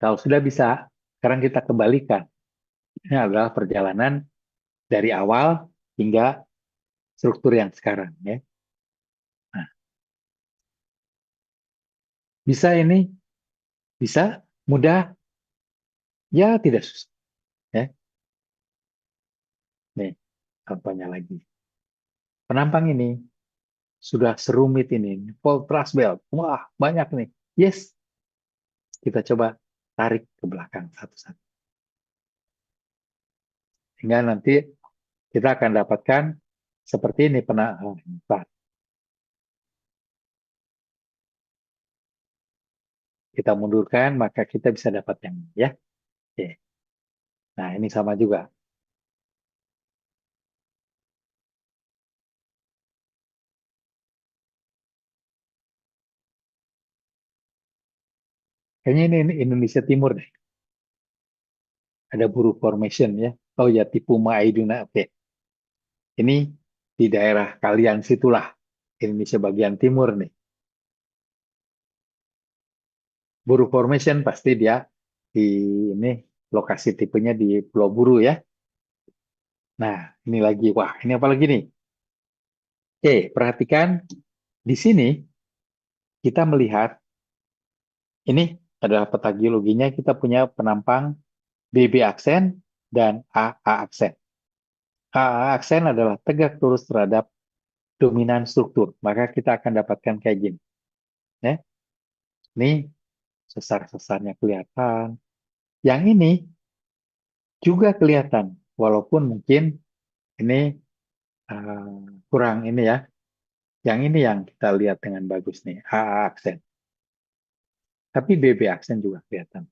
Kalau sudah bisa, sekarang kita kembalikan. Ini adalah perjalanan dari awal hingga struktur yang sekarang. Ya. Nah, bisa ini, bisa, mudah, ya tidak susah. Ya. Nih, contohnya lagi. Penampang ini sudah serumit ini, full trust belt. Wah, banyak nih. Yes, kita coba tarik ke belakang satu-satu. Sehingga nanti kita akan dapatkan seperti ini. Kita mundurkan, maka kita bisa dapat yang ini ya. Oke. Nah, ini sama juga. Kayaknya ini Indonesia Timur deh. Ada buruh formation ya. Oh ya, Tipuma Aiduna. Oke. Ini di daerah kalian situlah. Indonesia bagian timur nih. Buruh formation pasti dia di ini lokasi tipenya di Pulau Buru ya. Nah, ini lagi. Wah, ini apa lagi nih? Oke, perhatikan di sini kita melihat ini adalah peta geologinya. Kita punya penampang BB aksen dan AA aksen. AA aksen adalah tegak lurus terhadap dominan struktur. Maka kita akan dapatkan kayak gini. Ya. Ini sesar-sesarnya kelihatan. Yang ini juga kelihatan. Walaupun mungkin ini kurang ini ya. Yang ini yang kita lihat dengan bagus nih. AA aksen. Tapi BB aksen juga kelihatan.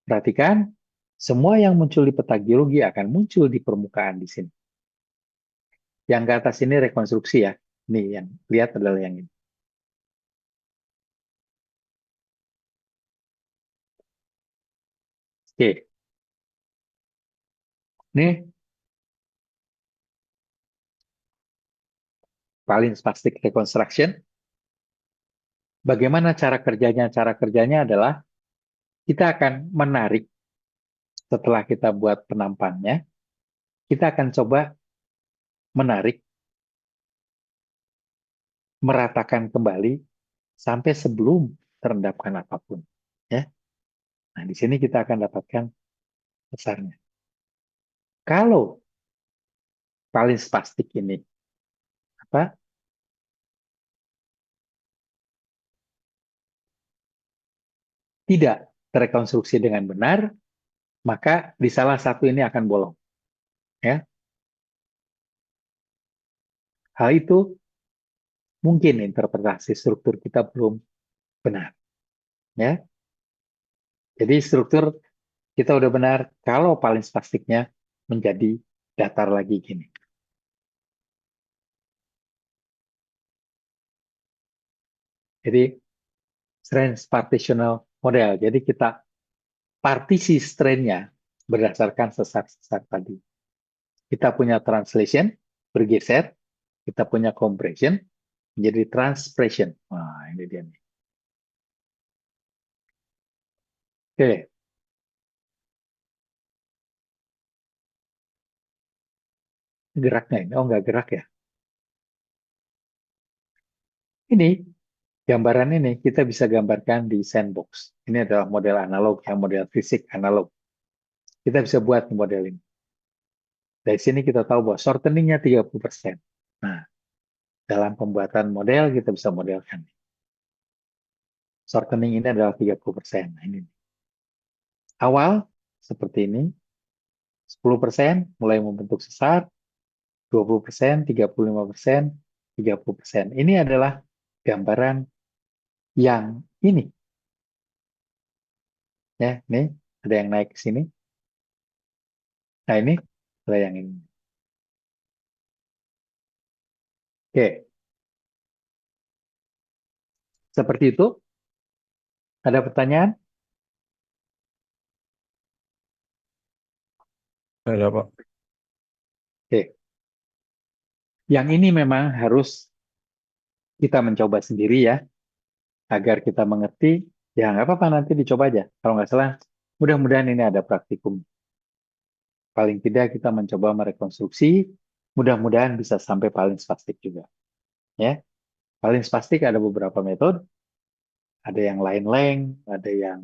Perhatikan, semua yang muncul di peta geologi akan muncul di permukaan di sini. Yang ke atas ini rekonstruksi ya. Nih yang lihat adalah yang ini. Oke. Nih paling spastic reconstruction. Bagaimana cara kerjanya? Cara kerjanya adalah kita akan menarik setelah kita buat penampangnya. Kita akan coba menarik, meratakan kembali sampai sebelum terendapkan apapun. Ya. Nah, di sini kita akan dapatkan besarnya. Kalau paling spastik ini apa? tidak terrekonstruksi dengan benar, maka di salah satu ini akan bolong. Ya. Hal itu mungkin interpretasi struktur kita belum benar. Ya. Jadi struktur kita udah benar kalau paling spastiknya menjadi datar lagi gini. Jadi strain partitional model. Jadi kita partisi strainnya berdasarkan sesar-sesar tadi. Kita punya translation, bergeser. Kita punya compression, menjadi transpression. Nah, ini dia nih. Oke. Geraknya ini. Oh, nggak gerak ya. Ini, gambaran ini kita bisa gambarkan di sandbox. Ini adalah model analog, yang model fisik analog. Kita bisa buat model ini. Dari sini kita tahu bahwa shorteningnya 30%. Nah, dalam pembuatan model kita bisa modelkan. Shortening ini adalah 30%. Nah, ini. Awal seperti ini. 10% mulai membentuk sesar. 20%, 35%, 30%. Ini adalah gambaran yang ini. Ya, ini ada yang naik ke sini. Nah, ini ada yang ini. Oke. Seperti itu. Ada pertanyaan? Ada, Pak. Oke. Yang ini memang harus kita mencoba sendiri ya, agar kita mengerti. Ya, nggak apa-apa, nanti dicoba aja. Kalau nggak salah, mudah-mudahan ini ada praktikum. Paling tidak kita mencoba merekonstruksi, mudah-mudahan bisa sampai paling spastik juga. Ya, paling spastik ada beberapa metode, ada yang line length, ada yang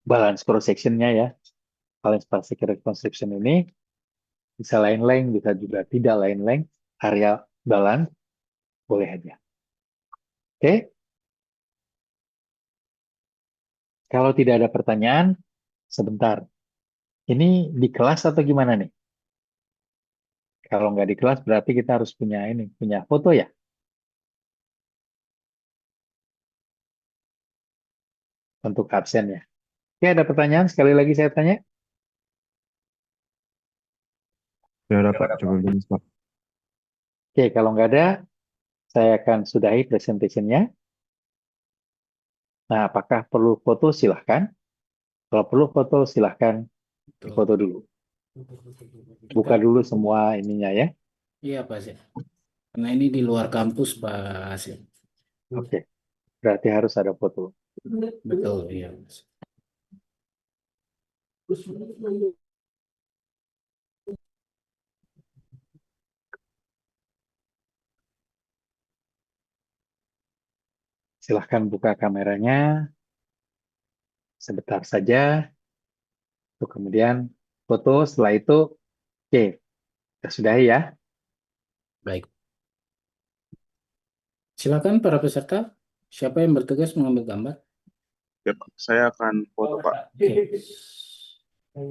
balance cross sectionnya ya. Paling spastik reconstruction ini bisa line length, bisa juga tidak line length, area balance, boleh aja. Oke. Kalau tidak ada pertanyaan, sebentar. Ini di kelas atau gimana nih? Kalau nggak di kelas berarti kita harus punya ini, punya foto ya? Untuk absen ya. Oke, ada pertanyaan? Sekali lagi saya tanya. Ya, ada, Pak. Coba dulu, Pak. Oke, kalau nggak ada, saya akan sudahi presentationnya. Nah, apakah perlu foto? Silahkan. Kalau perlu foto, silahkan foto dulu. Buka dulu semua ininya ya. Iya Pak Sih. Karena ini di luar kampus Pak Sih. Oke, berarti harus ada foto. Betul, iya. Silahkan buka kameranya. Sebentar saja. Tuh, kemudian foto. Setelah itu, oke, kita sudahi ya. Baik. Silakan para peserta. Siapa yang bertugas mengambil gambar? Ya, Pak. Saya akan foto, Pak. Oke. 1,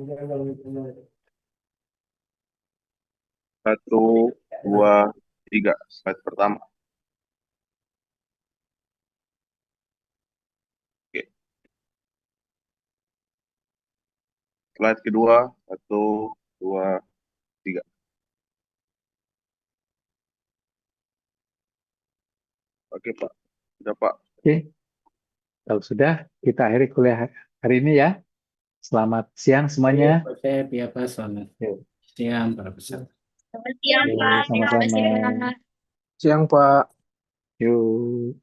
2, 3. Slide pertama. Oke. Slide kedua. 1, 2, 3. Oke, Pak. Sudah, Pak. Oke, kalau sudah, kita akhiri kuliah hari ini ya. Selamat siang semuanya. Pak Sep, ya Pak, selamat Yuk. siang para peserta. Selamat siang, Yuk, Pak. sama-sama. Siang, Pak. Yuk.